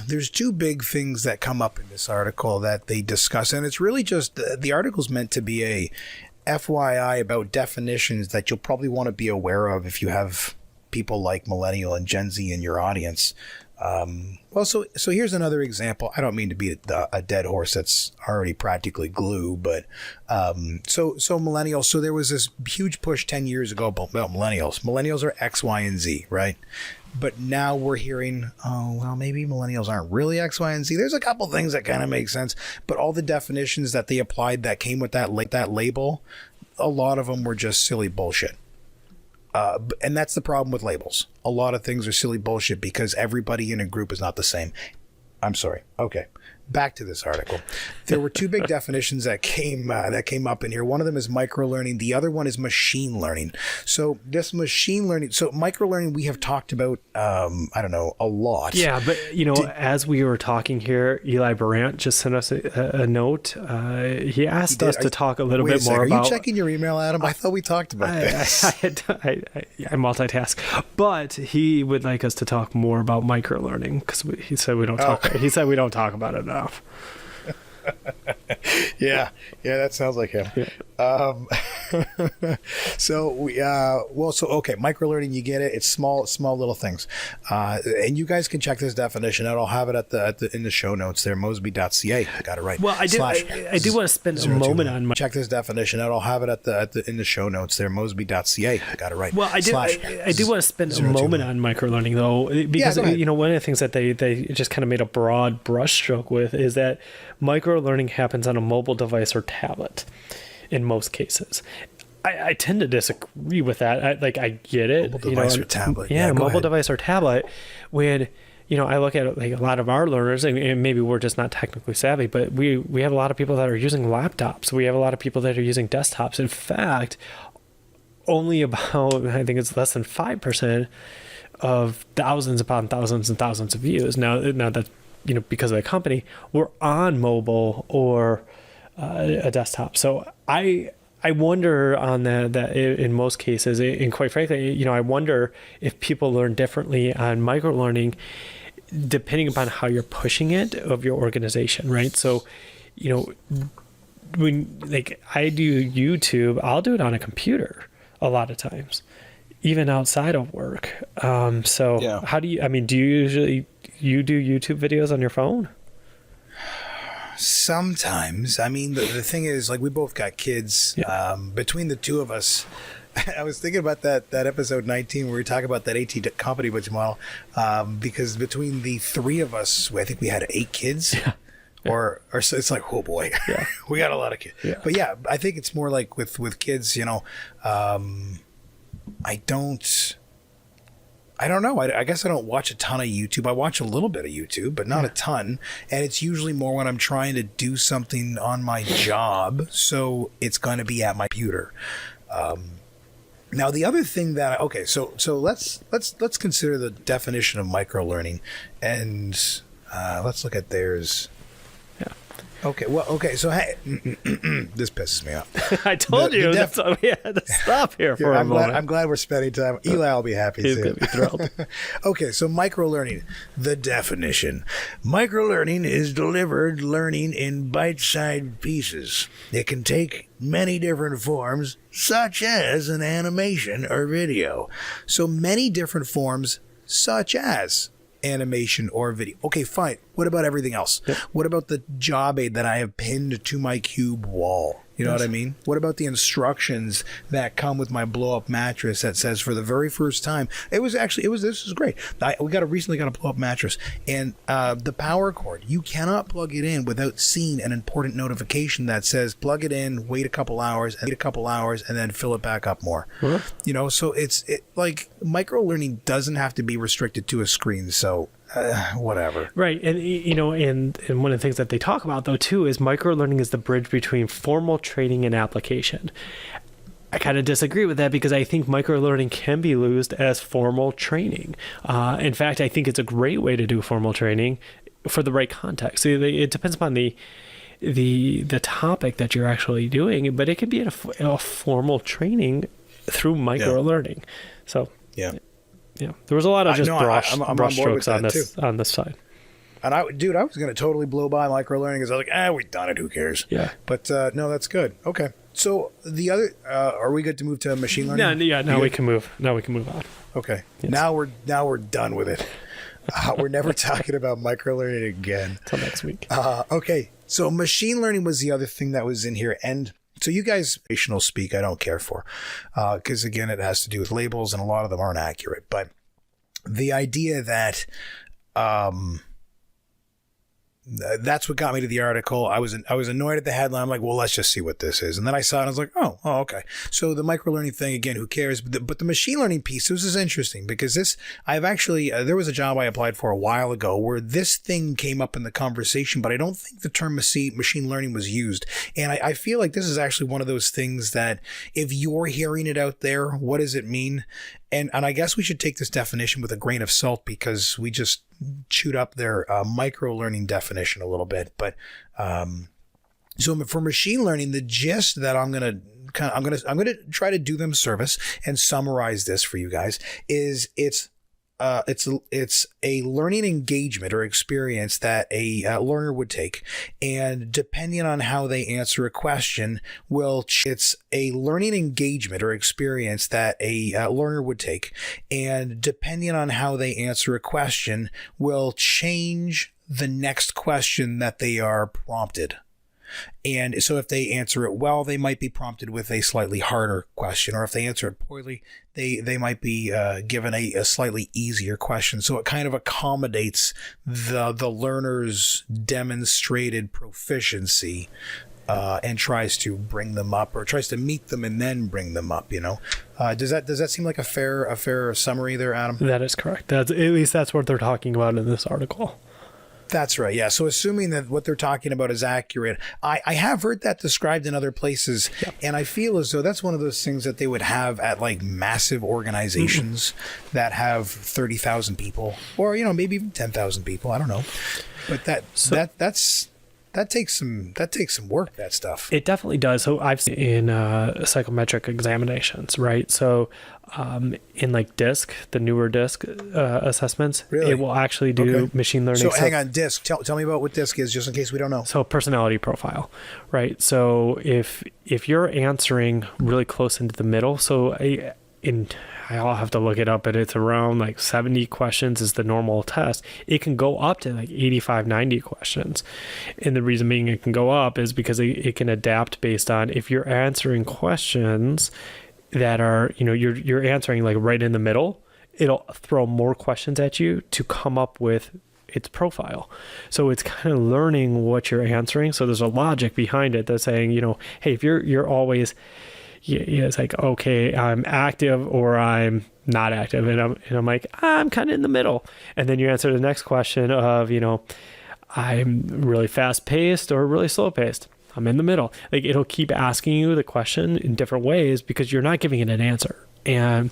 there's two big things that come up in this article that they discuss, and it's really just, the article's meant to be a FYI about definitions that you'll probably want to be aware of if you have people like Millennial and Gen Z in your audience. So here's another example. I don't mean to be a dead horse that's already practically glue, but so Millennials. So there was this huge push 10 years ago about Millennials. Millennials are X, Y, and Z, right? But now we're hearing, maybe Millennials aren't really X, Y, and Z. There's a couple things that kind of make sense, but all the definitions that they applied that came with that label, a lot of them were just silly bullshit. And that's the problem with labels. A lot of things are silly bullshit because everybody in a group is not the same. I'm sorry. Okay. Back to this article. There were two big definitions that came up in here. One of them is microlearning. The other one is machine learning. So this machine learning, microlearning we have talked about, a lot. Yeah, but as we were talking here, Eli Berant just sent us a note. He asked us to talk a little bit more about. Are you checking your email, Adam? I thought we talked about this. I multitask, but he would like us to talk more about microlearning because he said we don't talk. He said we don't talk about it enough. Yeah, that sounds like him. Yeah. Okay, microlearning, you get it. It's small little things, and you guys can check this definition out. I'll have it in the show notes there, mosby.ca. I got it right. Well, I do want to spend a moment on check this definition out. I'll have it in the show notes there, mosby.ca. I got it right. Well, I do want to spend a moment on microlearning though, because one of the things that they just kind of made a broad brushstroke with is that microlearning happens on a mobile device or tablet in most cases. I tend to disagree with that. I get it. Mobile device or tablet. Yeah, mobile device or tablet. When I look at a lot of our learners, and maybe we're just not technically savvy, but we have a lot of people that are using laptops. We have a lot of people that are using desktops. In fact, only about, I think it's less than 5% of thousands upon thousands and thousands of views. Now that, because of the company, we're on mobile or a desktop. So I wonder on that in most cases, and quite frankly, I wonder if people learn differently on microlearning depending upon how you're pushing it of your organization, right? So, when I do YouTube, I'll do it on a computer a lot of times, even outside of work. How do you, do you do YouTube videos on your phone? Sometimes. The thing is, we both got kids. Yeah. Between the two of us, I was thinking about that episode 19 where we talk about that AT comedy budget model, because between the three of us, I think we had 8 kids. Yeah. Or so it's like, oh boy, yeah. We got a lot of kids. Yeah. But yeah, I think it's more like with kids, I don't know. I guess I don't watch a ton of YouTube. I watch a little bit of YouTube, but not a ton. And it's usually more when I'm trying to do something on my job. So it's going to be at my computer. Now, the other thing that, so let's consider the definition of microlearning, and let's look at theirs. Okay. So hey, this pisses me off. I told you that's why we had to stop here for a moment. I'm glad we're spending time. Eli will be happy He's too. going to be thrilled. Okay, so microlearning. The definition: microlearning is delivered learning in bite-sized pieces. It can take many different forms, such as an animation or video. So many different forms, such as animation or video. Okay, fine. What about everything else? Yep. What about the job aid that I have pinned to my cube wall? You know what I mean? What about the instructions that come with my blow up mattress that says for the very first time, this is great. We recently got a blow up mattress, and the power cord, you cannot plug it in without seeing an important notification that says plug it in, wait a couple hours, and then fill it back up more. Huh? So it's micro learning doesn't have to be restricted to a screen. So whatever. Right. And, and one of the things that they talk about, though, too, is microlearning is the bridge between formal training and application. I kind of disagree with that because I think microlearning can be used as formal training. In fact, I think it's a great way to do formal training for the right context. It depends upon the topic that you're actually doing, but it can be a formal training through microlearning. So, yeah. Yeah, there was a lot of just brush strokes on this side. And I was going to totally blow by microlearning because I was like, we've done it. Who cares? Yeah. But no, that's good. Okay. So the other, are we good to move to machine learning? Now we can move. Now we can move on. Okay. Yes. Now we're done with it. We're never talking about microlearning again. Until next week. Okay. So machine learning was the other thing that was in here, and so you guys, relational speak, I don't care for, because again, it has to do with labels, and a lot of them aren't accurate. But the idea that that's what got me to the article. I was annoyed at the headline. I'm like, well, let's just see what this is. And then I saw it and I was like, oh, okay. So the microlearning thing, again, who cares? But the machine learning piece, this is interesting because there was a job I applied for a while ago where this thing came up in the conversation, but I don't think the term machine learning was used. And I feel like this is actually one of those things that if you're hearing it out there, what does it mean? And I guess we should take this definition with a grain of salt because we just chewed up their micro-learning definition a little bit. But so for machine learning, the gist that I'm gonna try to do them service and summarize this for you guys is it's a learning engagement or experience that a learner would take, and depending on how they answer a question, it's a learning engagement or experience that a learner would take, and depending on how they answer a question, will change the next question that they are prompted. And so if they answer it well, they might be prompted with a slightly harder question, or if they answer it poorly, they might be given a slightly easier question. So it kind of accommodates the learner's demonstrated proficiency and tries to bring them up, or tries to meet them and then bring them up. Does that seem like a fair summary there, Adam? That is correct. At least that's what they're talking about in this article. That's right. Yeah. So assuming that what they're talking about is accurate, I have heard that described in other places. Yep. And I feel as though that's one of those things that they would have at like massive organizations that have 30,000 people or, maybe even 10,000 people. I don't know. But that takes some work, that stuff. It definitely does. So I've seen in psychometric examinations, right? So in like DISC, the newer DISC assessments, Really? it will actually do machine learning. So hang on, DISC. Tell me about what DISC is, just in case we don't know. So personality profile, right? So if you're answering really close into the middle, so I'll have to look it up, but it's around like 70 questions is the normal test. It can go up to like 85, 90 questions. And the reason being it can go up is because it can adapt based on if you're answering questions that are, you're answering like right in the middle, it'll throw more questions at you to come up with its profile. So it's kind of learning what you're answering. So there's a logic behind it that's saying, hey, if you're always... Yeah, it's like, okay, I'm active or I'm not active. And I'm like, I'm kind of in the middle. And then you answer the next question of, I'm really fast paced or really slow paced. I'm in the middle. Like it'll keep asking you the question in different ways because you're not giving it an answer. And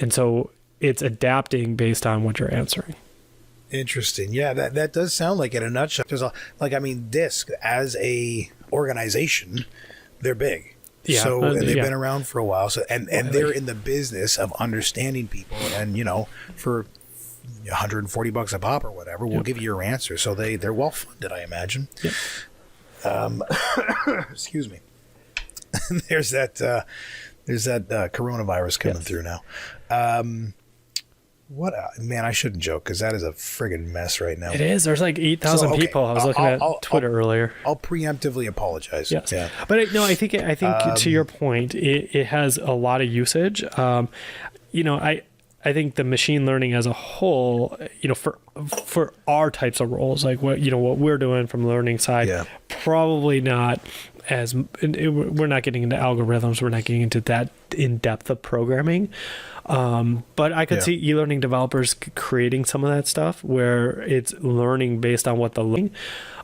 so it's adapting based on what you're answering. Interesting. Yeah, that does sound like in a nutshell. There's DISC as a organization, they're big. Yeah, so and they've been around for a while. So and they're in the business of understanding people, and for $140 a pop or whatever, we'll give you your answer. So they're well funded, I imagine. Yep. Excuse me. There's that coronavirus coming through now. Man, I shouldn't joke because that is a friggin' mess right now. It is. There's like 8,000 people. I was looking at Twitter earlier. I'll preemptively apologize. Yes. Yeah. But I think to your point, it has a lot of usage. I think the machine learning as a whole, for our types of roles, like what we're doing from the learning side, probably not as we're not getting into algorithms. We're not getting into that in depth of programming. But I could see e-learning developers creating some of that stuff where it's learning based on what the learning.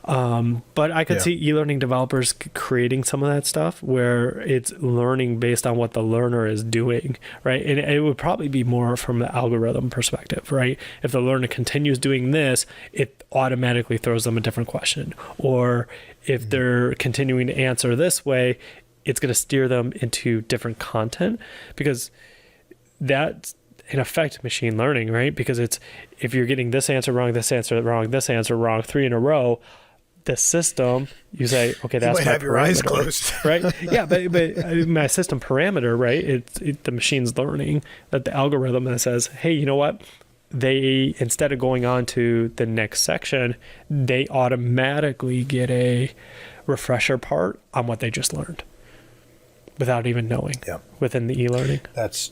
But I could see e-learning developers creating some of that stuff where it's learning based on what the learner is doing, right? And it would probably be more from the algorithm perspective, right? If the learner continues doing this, it automatically throws them a different question. Or if they're continuing to answer this way, it's going to steer them into different content because that's in effect machine learning, right? Because it's if you're getting this answer wrong, this answer wrong, this answer wrong, 3 in a row, the system, you say, okay, that's you my have your eyes closed, right? Yeah, but my system parameter, right? The machine's learning that the algorithm that says, hey, you know what? They instead of going on to the next section, they automatically get a refresher part on what they just learned without even knowing within the e-learning. That's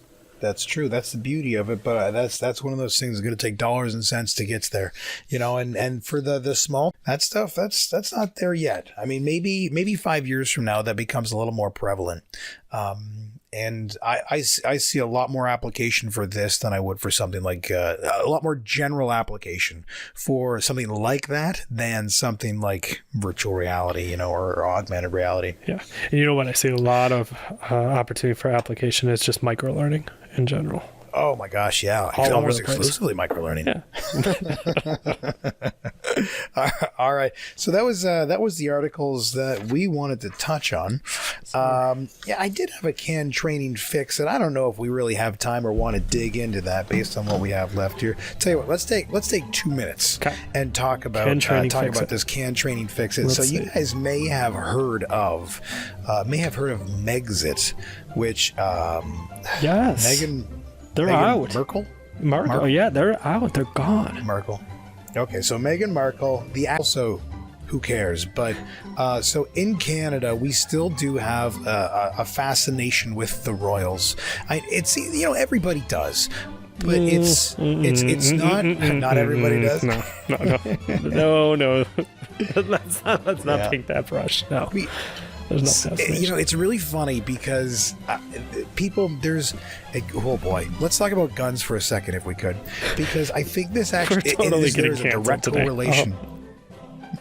true. That's the beauty of it. But that's one of those things that's going to take dollars and cents to get there, and for the small, that stuff, that's not there yet. I mean, maybe 5 years from now, that becomes a little more prevalent. And I see a lot more application for this than I would for something like a lot more general application for something like that than something like virtual reality, or augmented reality. Yeah. And what I see a lot of opportunity for application is just micro learning in general. Oh my gosh, yeah. Almost exclusively microlearning. Yeah. All right. So that was the articles that we wanted to touch on. I did have a CAN training fix, and I don't know if we really have time or want to dig into that based on what we have left here. Tell you what, let's take 2 minutes and talk about this CAN training fix. So you guys may have heard of Megxit, which yes. They're out. Markle? Yeah, they're out. They're gone. Markle. Okay, so Meghan Markle, also, who cares? But so in Canada, we still do have a fascination with the royals. It's everybody does, but it's not everybody does. No. Let's not take that brush. No. There's no fascination. It's really funny because oh boy, let's talk about guns for a second if we could, because I think this actually there's a direct correlation.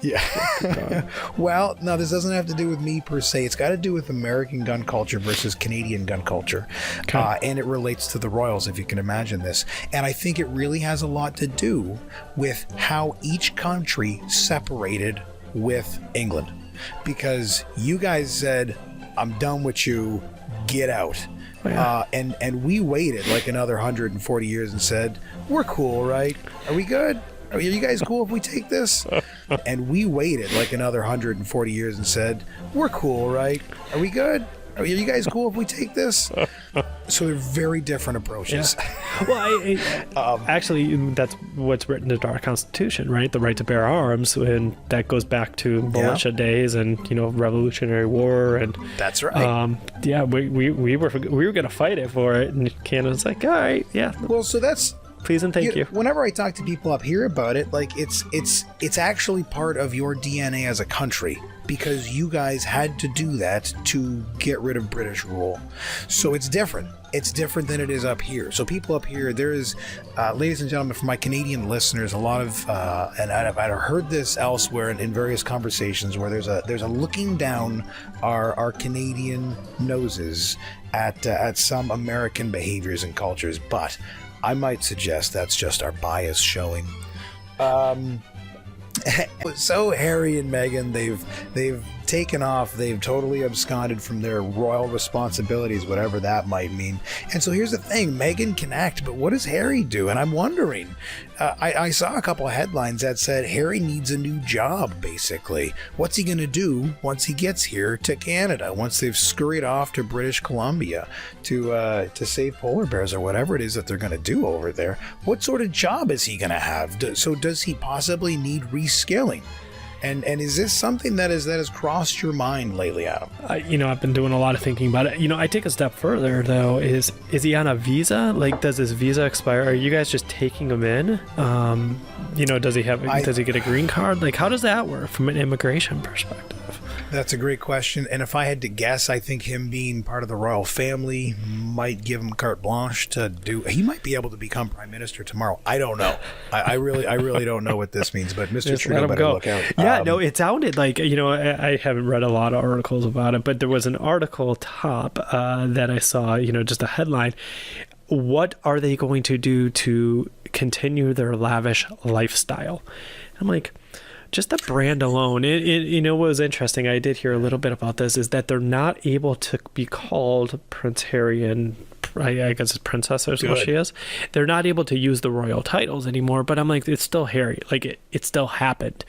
Yeah. Well, no, this doesn't have to do with me per se. It's got to do with American gun culture versus Canadian gun culture. Okay. And it relates to the Royals, if you can imagine this. And I think it really has a lot to do with how each country separated with England. Because you guys said, I'm done with you, get out. Oh, yeah. And we waited like another 140 years and said, we're cool, right? Are we good? Are you guys cool if we take this? And we waited like another 140 years and said, we're cool, right? Are we good? Are you guys cool if we take this? So they're very different approaches. Yeah. Well, actually, that's what's written into our Constitution, right? The right to bear arms, and that goes back to militia days and Revolutionary War, and that's right. We were going to fight it for it, and Canada's like, all right, yeah. Well, so that's. Please and thank you. Whenever I talk to people up here about it, like it's actually part of your DNA as a country, because you guys had to do that to get rid of British rule. So it's different. It's different than it is up here. So people up here, there is, ladies and gentlemen, for my Canadian listeners, a lot of, and I've heard this elsewhere in various conversations, where there's a looking down our Canadian noses at some American behaviors and cultures, but I might suggest that's just our bias showing. So Harry and Meghan, they've taken off. They've totally absconded from their royal responsibilities, whatever that might mean. And so here's the thing: Meghan can act, but what does Harry do? And I'm wondering. I saw a couple of headlines that said Harry needs a new job. Basically, what's he going to do once he gets here to Canada? Once they've scurried off to British Columbia to save polar bears or whatever it is that they're going to do over there? What sort of job is he going to have? So does he possibly need reskilling? And is this something that has crossed your mind lately, Adam? I've been doing a lot of thinking about it. I take a step further though. Is he on a visa? Like, does his visa expire? Are you guys just taking him in? Does he get a green card? Like, how does that work from an immigration perspective? That's a great question. And if I had to guess, I think him being part of the royal family might give him carte blanche to do. He might be able to become prime minister tomorrow. I don't know. I really don't know what this means. But Mr. Trudeau better look out. Yeah, no, it sounded like I haven't read a lot of articles about it, but there was an article top that I saw. Just a headline. What are they going to do to continue their lavish lifestyle? I'm like, just the brand alone. What was interesting, I did hear a little bit about this, is that they're not able to be called Prince Harry and I guess it's princess or what she is. They're not able to use the royal titles anymore, but I'm like, it's still Harry. Like, it still happened.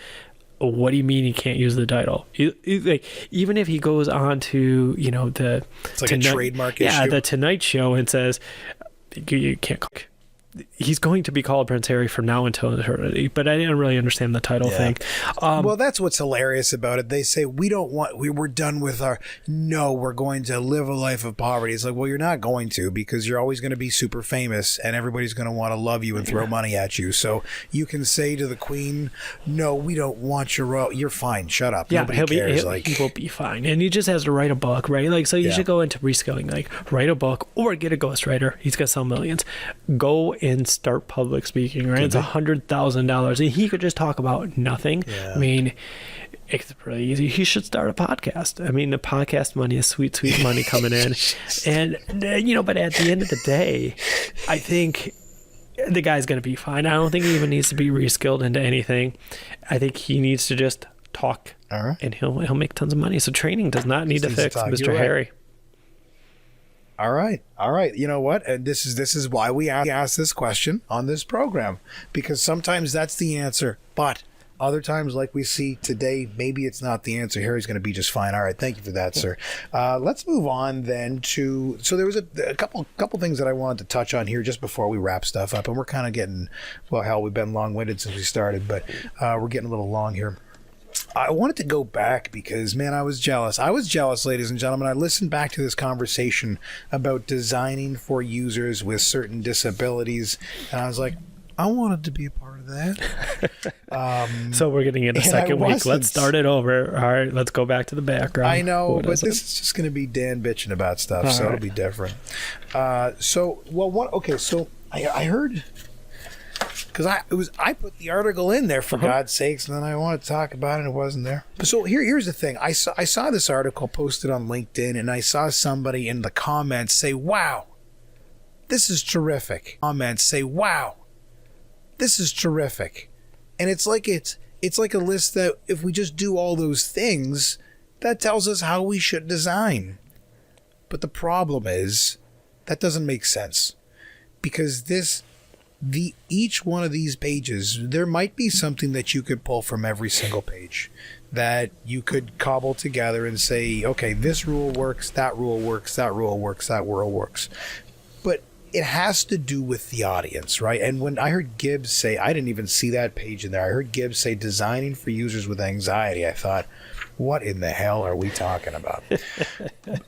What do you mean he can't use the title? Like, even if he goes on to, it's like a trademark issue. Yeah, the Tonight Show, and says, you can't cook. He's going to be called Prince Harry from now until eternity, but I didn't really understand the title thing. Well, that's what's hilarious about it. They say, we're done with we're going to live a life of poverty. It's like, well, you're not going to, because you're always going to be super famous and everybody's going to want to love you and throw money at you. So you can say to the Queen, no, we don't want your you're fine. Shut up. Yeah, nobody cares. He will be fine. And he just has to write a book, right? Like, so you should go into reskilling, like write a book or get a ghostwriter. He's going to sell millions. Go and start public speaking, right? It's $100,000 and he could just talk about nothing. I mean, it's pretty easy. He should start a podcast. I mean, the podcast money is sweet money coming in. And but at the end of the day, I think the guy's going to be fine. I don't think he even needs to be reskilled into anything. I think he needs to just talk, and he'll make tons of money. So training does not need to fix Mr. Harry. All right. You know what? And this is why we ask this question on this program, because sometimes that's the answer, but other times, like we see today, maybe it's not the answer. Harry's going to be just fine. All right. Thank you for that, sir. Let's move on then to, so there was a couple things that I wanted to touch on here just before we wrap stuff up. And we're kind of getting, well, hell, we've been long-winded since we started, but we're getting a little long here. I wanted to go back because, man, I was jealous. Ladies and gentlemen. I listened back to this conversation about designing for users with certain disabilities, and I was like, I wanted to be a part of that. So we're getting in a second week. Let's start it over. All right, let's go back to the background. I know, but this is just going to be Dan bitching about stuff, so it'll be different. So I heard... because I put the article in there for God's sakes, and then I wanted to talk about it and it wasn't there. So here's the thing. I saw this article posted on LinkedIn, and I saw somebody in the comments say, "Wow, this is terrific." Comments say, "Wow, this is terrific," and it's like a list that if we just do all those things, that tells us how we should design. But the problem is that doesn't make sense, because each one of these pages, there might be something that you could pull from every single page that you could cobble together and say, okay, this rule works, that rule works, that rule works, that rule works. But it has to do with the audience, right? And when I heard Gibbs say, I didn't even see that page in there. I heard Gibbs say designing for users with anxiety. I thought, what in the hell are we talking about?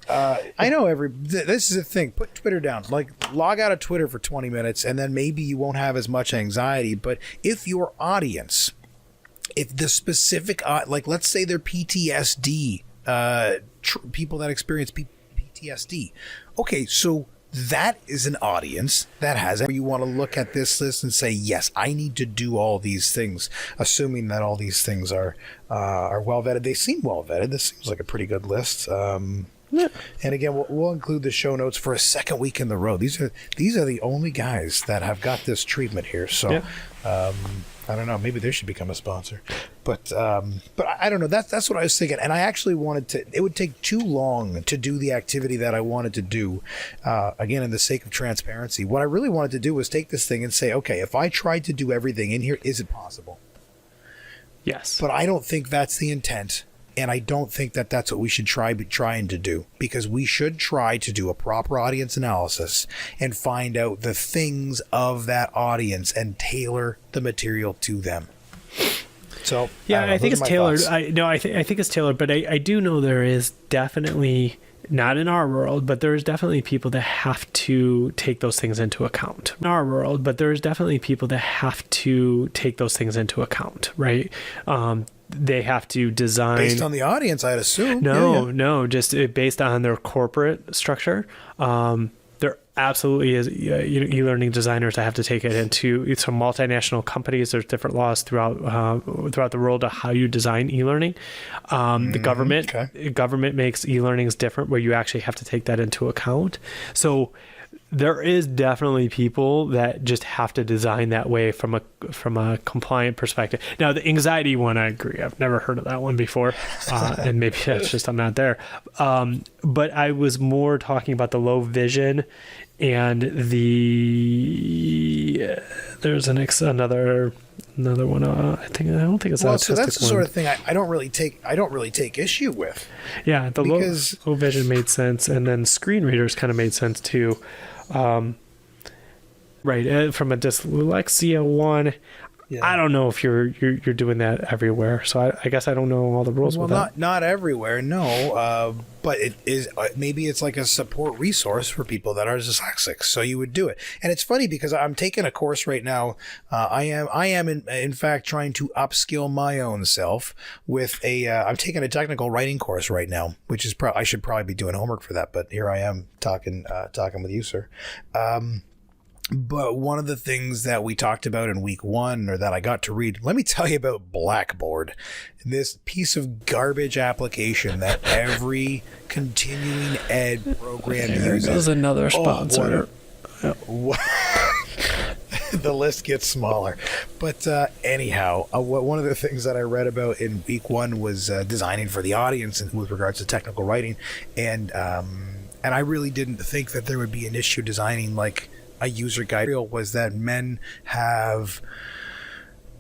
I know this is a thing. Put Twitter down. Like, log out of Twitter for 20 minutes, and then maybe you won't have as much anxiety. But if your audience, if the specific, like, let's say they're PTSD, people that experience PTSD. Okay, so that is an audience that has it. You want to look at this list and say, yes, I need to do all these things, assuming that all these things are well vetted. They seem well vetted. This seems like a pretty good list. And again, we'll include the show notes for a second week in the row. These are the only guys that have got this treatment here. So I don't know. Maybe they should become a sponsor. But I don't know. That's what I was thinking. And I actually wanted to. It would take too long to do the activity that I wanted to do. Again, in the sake of transparency, what I really wanted to do was take this thing and say, okay, if I tried to do everything in here, is it possible? Yes. But I don't think that's the intent. And I don't think that that's what we should trying to do, because we should try to do a proper audience analysis and find out the things of that audience and tailor the material to them. So yeah, I think it's tailored. I think it's tailored, but I do know there is definitely, not in our world, but there's definitely people that have to take those things into account. In our world, but there's definitely people that have to take those things into account, right? They have to design based on the audience, I'd assume. No, just based on their corporate structure. There absolutely is e-learning designers that have to take it into some multinational companies. There's different laws throughout the world of how you design e-learning. The government makes e-learnings different, where you actually have to take that into account. So there is definitely people that just have to design that way from a compliant perspective. Now, the anxiety one, I agree. I've never heard of that one before, and maybe that's just I'm not there. But I was more talking about the low vision and there's another one. I don't think it's well. Autistic So that's the one. sort of thing I don't really take issue with. Yeah, the low vision made sense, and then screen readers kind of made sense too. Right, from a dyslexia one, I don't know if you're doing that everywhere. So I guess I don't know all the rules with that. Not everywhere, no. But it is maybe it's like a support resource for people that are dyslexic. So you would do it. And it's funny because I'm taking a course right now. I am in fact trying to upskill my own self with I'm taking a technical writing course right now, which is I should probably be doing homework for that. But here I am talking with you, sir. But one of the things that we talked about in week 1, or that I got to read, let me tell you about Blackboard, this piece of garbage application that every continuing ed program uses. There's another sponsor. The list gets smaller. But anyhow, one of the things that I read about in week 1 was designing for the audience with regards to technical writing. And I really didn't think that there would be an issue designing like a user guide. Was that men have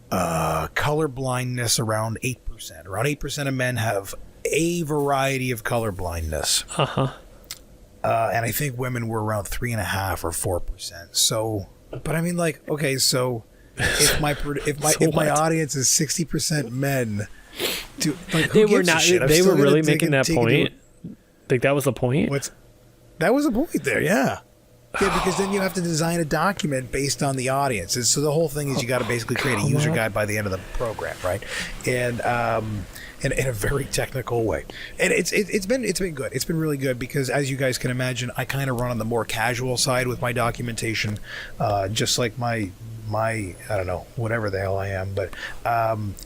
color blindness around 8%. Around 8% of men have a variety of color blindness. And I think women were around 3.5 or 4%. So, but I mean, like, okay, so if my audience is 60% men, they were not. They were really making that point. Like that was the point. That was the point there, yeah. Yeah, because then you have to design a document based on the audiences. So the whole thing is you got to basically create a user guide by the end of the program, right? And in a very technical way. And it's been good. It's been really good because, as you guys can imagine, I kind of run on the more casual side with my documentation, just like my my I don't know, whatever the hell I am, but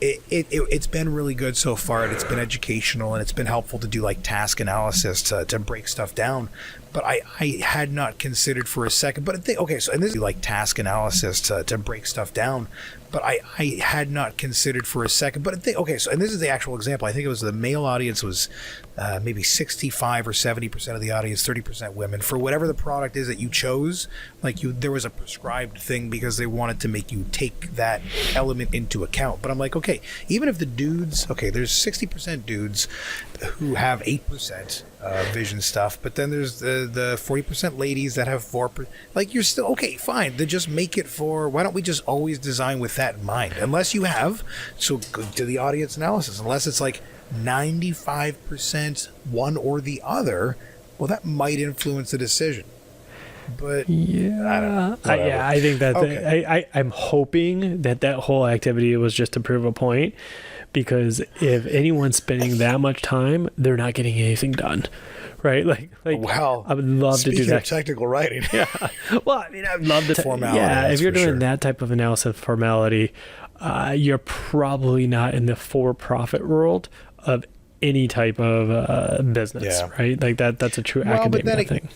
it's been really good so far, and it's been educational, and it's been helpful to do like task analysis to break stuff down. But I had not considered for a second. But and this is like task analysis to break stuff down. But I had not considered for a second. But and this is the actual example. I think it was the male audience was maybe 65 or 70% of the audience, 30% women. For whatever the product is that you chose, there was a prescribed thing because they wanted to make you take that element into account. But I'm like, okay, even if the dudes, there's 60% dudes who have 8% vision stuff, but then there's the 40% ladies that have 4%. You're still okay, fine. Then just make it for. Why don't we just always design with that in mind? Unless you have, so go to the audience analysis. Unless it's 95% one or the other, well, that might influence the decision. But yeah, I don't know. I think that I'm hoping that whole activity was just to prove a point. Because if anyone's spending that much time, they're not getting anything done, right? Well, I would love to do that. Speaking of technical writing, yeah. Well, I mean, I'd love to. Formality. Yeah, if you're doing sure. that type of analysis formality, you're probably not in the for-profit world of any type of business, right? That's a true academic thing.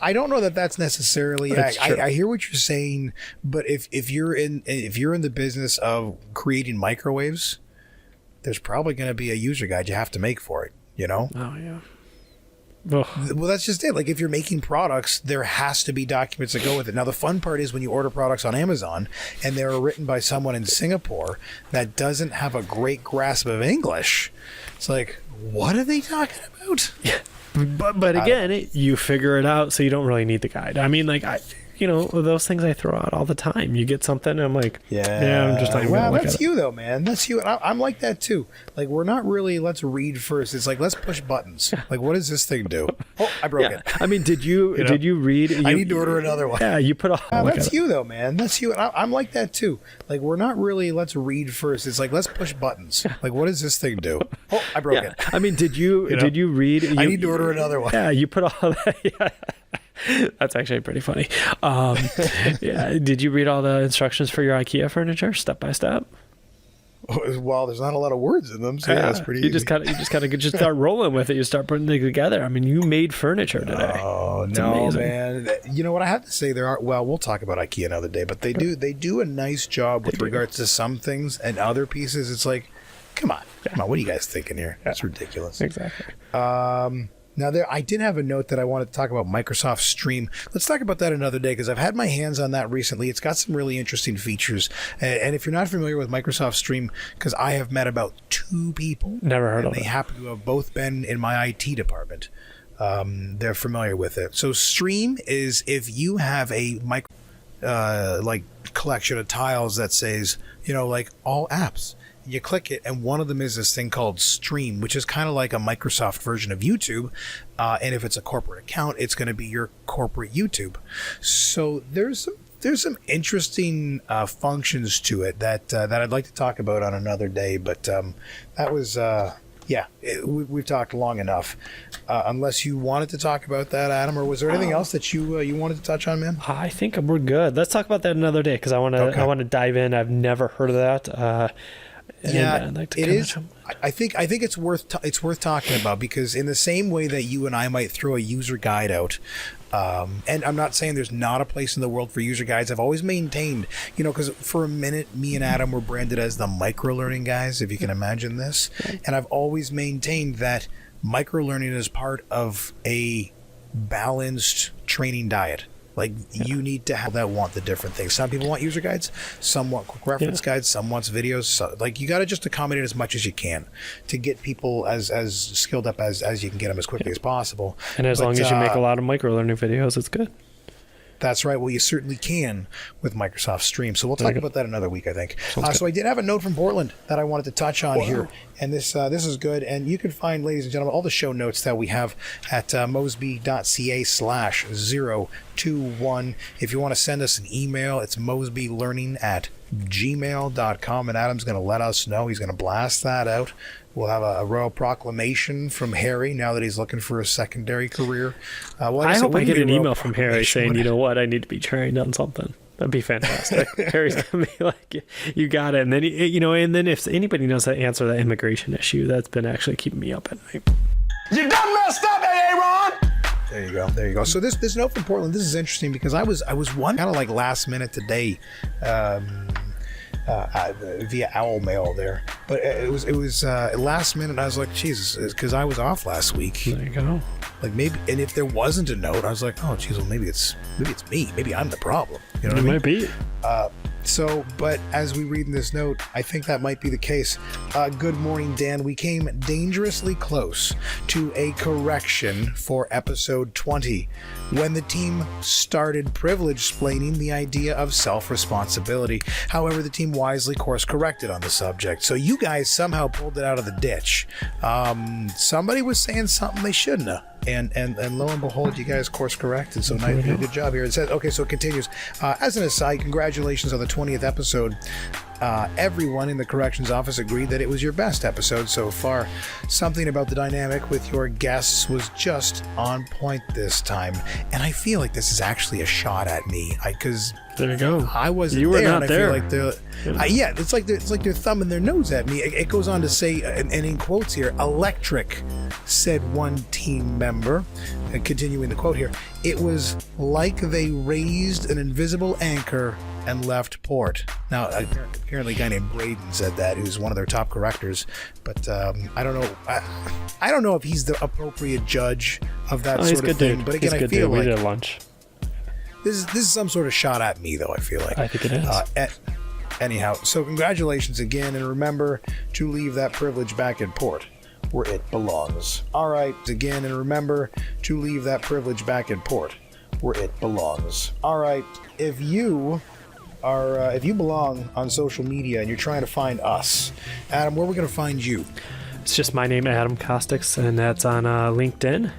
I don't know that that's necessarily. I hear what you're saying, but if you're in the business of creating microwaves, there's probably going to be a user guide you have to make for it, Oh, yeah. Well, that's just it. If you're making products, there has to be documents that go with it. Now, the fun part is when you order products on Amazon and they're written by someone in Singapore that doesn't have a great grasp of English. It's what are they talking about? Yeah. But again, you figure it out, so you don't really need the guide. I mean, those things I throw out all the time. You get something, and I'm like, I'm just like, well, that's you though, man. That's you. I'm like that too. We're not really. Let's read first. It's let's push buttons. What does this thing do? Oh, I broke it. I mean, did you read? I need to order another one. Yeah, you put all. That's you though, man. That's you. I'm like that too. We're not really. Let's read first. It's let's push buttons. What does this thing do? Oh, I broke it. I mean, did you read? I need to order another one. Yeah, you put all that. Yeah. That's actually pretty funny. Yeah, did you read all the instructions for your IKEA furniture step by step? Well, there's not a lot of words in them, so that's pretty easy. You just start rolling with it. You start putting it together. I mean, you made furniture today. Oh, it's amazing. Man. You know what I have to say? We'll talk about IKEA another day, but they do a nice job with regards to some things, and other pieces it's come on, what are you guys thinking here? That's ridiculous. Exactly. Now, I did have a note that I wanted to talk about Microsoft Stream. Let's talk about that another day because I've had my hands on that recently. It's got some really interesting features. And if you're not familiar with Microsoft Stream, because I have met about 2 people. Never heard of it. They happen to have both been in my IT department. They're familiar with it. So Stream is if you have a collection of tiles that says, all apps. You click it, and one of them is this thing called Stream, which is kind of like a Microsoft version of YouTube. And if it's a corporate account, it's going to be your corporate YouTube. So there's some interesting functions to it that I'd like to talk about on another day. But that was we've talked long enough. Unless you wanted to talk about that, Adam, or was there anything else that you wanted to touch on, man? I think we're good. Let's talk about that another day because I want to dive in. I've never heard of that. It is. I think it's worth talking about because in the same way that you and I might throw a user guide out, and I'm not saying there's not a place in the world for user guides. I've always maintained, because for a minute, me and Adam were branded as the micro-learning guys, if you can imagine this, and I've always maintained that micro-learning is part of a balanced training diet. You need to have that want the different things. Some people want user guides, some want quick reference guides, some wants videos. So, you got to just accommodate as much as you can to get people as skilled up as you can get them as quickly as possible. And as long as you make a lot of micro-learning videos, it's good. That's right. Well, you certainly can with Microsoft Stream. So we'll talk about that another week, I think. So I did have a note from Portland that I wanted to touch on here. And this is good. And you can find, ladies and gentlemen, all the show notes that we have at mosby.ca/021. If you want to send us an email, it's mosbylearning@gmail.com. And Adam's going to let us know. He's going to blast that out. We'll have a royal proclamation from Harry now that he's looking for a secondary career. I hope I get an email from Harry saying, you know what, I need to be trained on something. That'd be fantastic. Harry's gonna be like, you got it. And then and then if anybody knows how to answer that immigration issue, that's been actually keeping me up at night. You done messed up, Aaron! There you go. So this note from Portland, this is interesting because I was one kind of like last minute today, via Owl Mail there, but it was last minute. I was like, Jesus, because I was off last week. There you go. Like maybe, and if there wasn't a note, I was like, oh, geez, well maybe it's me. Maybe I'm the problem. You know what I mean? Might be. So, but as we read in this note, I think that might be the case. Good morning, Dan. We came dangerously close to a correction for episode 20 when the team started privilege-splaining the idea of self-responsibility. However, the team wisely course-corrected on the subject. So you guys somehow pulled it out of the ditch. Somebody was saying something they shouldn't have. And lo and behold, you guys course corrected. So nice, good job here. It says, okay, so it continues. As an aside, congratulations on the 20th episode. Everyone in the corrections office agreed that it was your best episode so far. Something about the dynamic with your guests was just on point this time. And I feel like this is actually a shot at me. Because there you go. I wasn't you were there. not and there. I feel like it's like they're thumbing their nose at me. It goes on to say, and in quotes here, electric, said one team member. Continuing the quote here, it was like they raised an invisible anchor and left port. Now, apparently a guy named Braden said that, who's one of their top correctors, but I don't know. I don't know if he's the appropriate judge of that sort of thing. Dude. But again, I feel like we did lunch. This is some sort of shot at me, though. I feel like I think it is. Anyhow, so congratulations again, and remember to leave that privilege back in port where it belongs. All right, again, and remember to leave that privilege back in port where it belongs. All right, if you belong on social media and you're trying to find us, Adam, where are we going to find you? It's just my name, Adam Costakes, and that's on LinkedIn.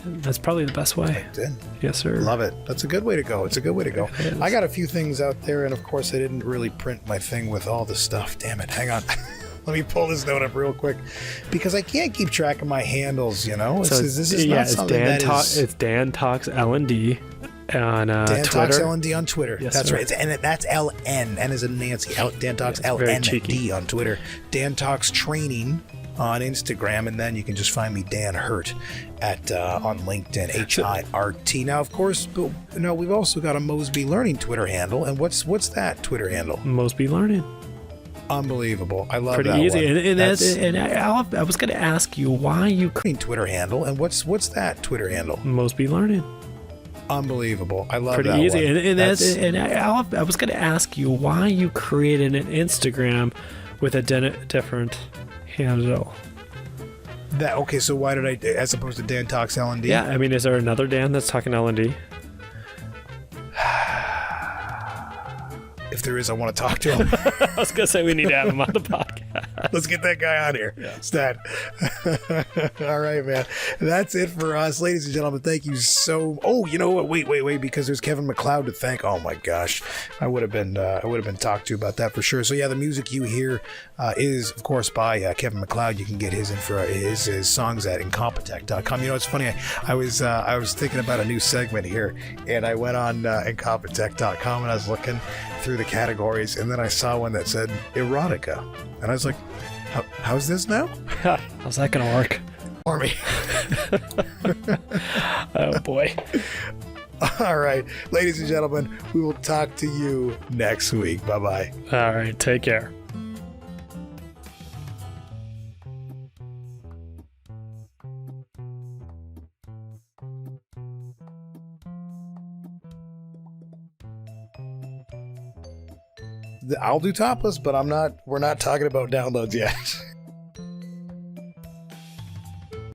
That's probably the best way. LinkedIn. Yes, sir. Love it. That's a good way to go. It's a good way to go. I got a few things out there, and of course I didn't really print my thing with all the stuff. Damn it. Hang on. Let me pull this note up real quick because I can't keep track of my handles, you know? So it's Dan Talks L&D on Dan Twitter. Talks L&D on Twitter. Yes, that's sir. right. And that's LN. N is in Nancy. Dan Talks LND on Twitter. Dan Talks Training on Instagram, and then you can just find me, Dan Hirt, on LinkedIn, HIRT. Now, of course, we've also got a Mosby Learning Twitter handle, and what's that Twitter handle? Mosby Learning. Unbelievable. I love pretty that easy. One. And I was going to ask you why you Twitter handle, and what's that Twitter handle? Mosby Learning. Unbelievable. I love pretty that easy. One. I was going to ask you why you created an Instagram with a different handle. Okay, so why did I, as opposed to Dan Talks L&D? Yeah, I mean, is there another Dan that's talking L&D? If there is, I want to talk to him. I was going to say we need to have him on the podcast. Let's get that guy on here. Yeah. Stat. All right, man. That's it for us. Ladies and gentlemen, thank you so... Oh, you know what? Wait, because there's Kevin MacLeod to thank. Oh, my gosh. I would have been talked to about that for sure. So, yeah, the music you hear is, of course, by Kevin MacLeod. You can get his songs at incompetech.com. You know, it's funny. I was thinking about a new segment here, and I went on incompetech.com, and I was looking through the categories, and then I saw one that said erotica, and I was like, how's this now? How's that gonna work for me? Oh boy. All right, ladies and gentlemen, we will talk to you next week. Bye-bye. All right, take care. I'll do topless, but we're not talking about downloads yet.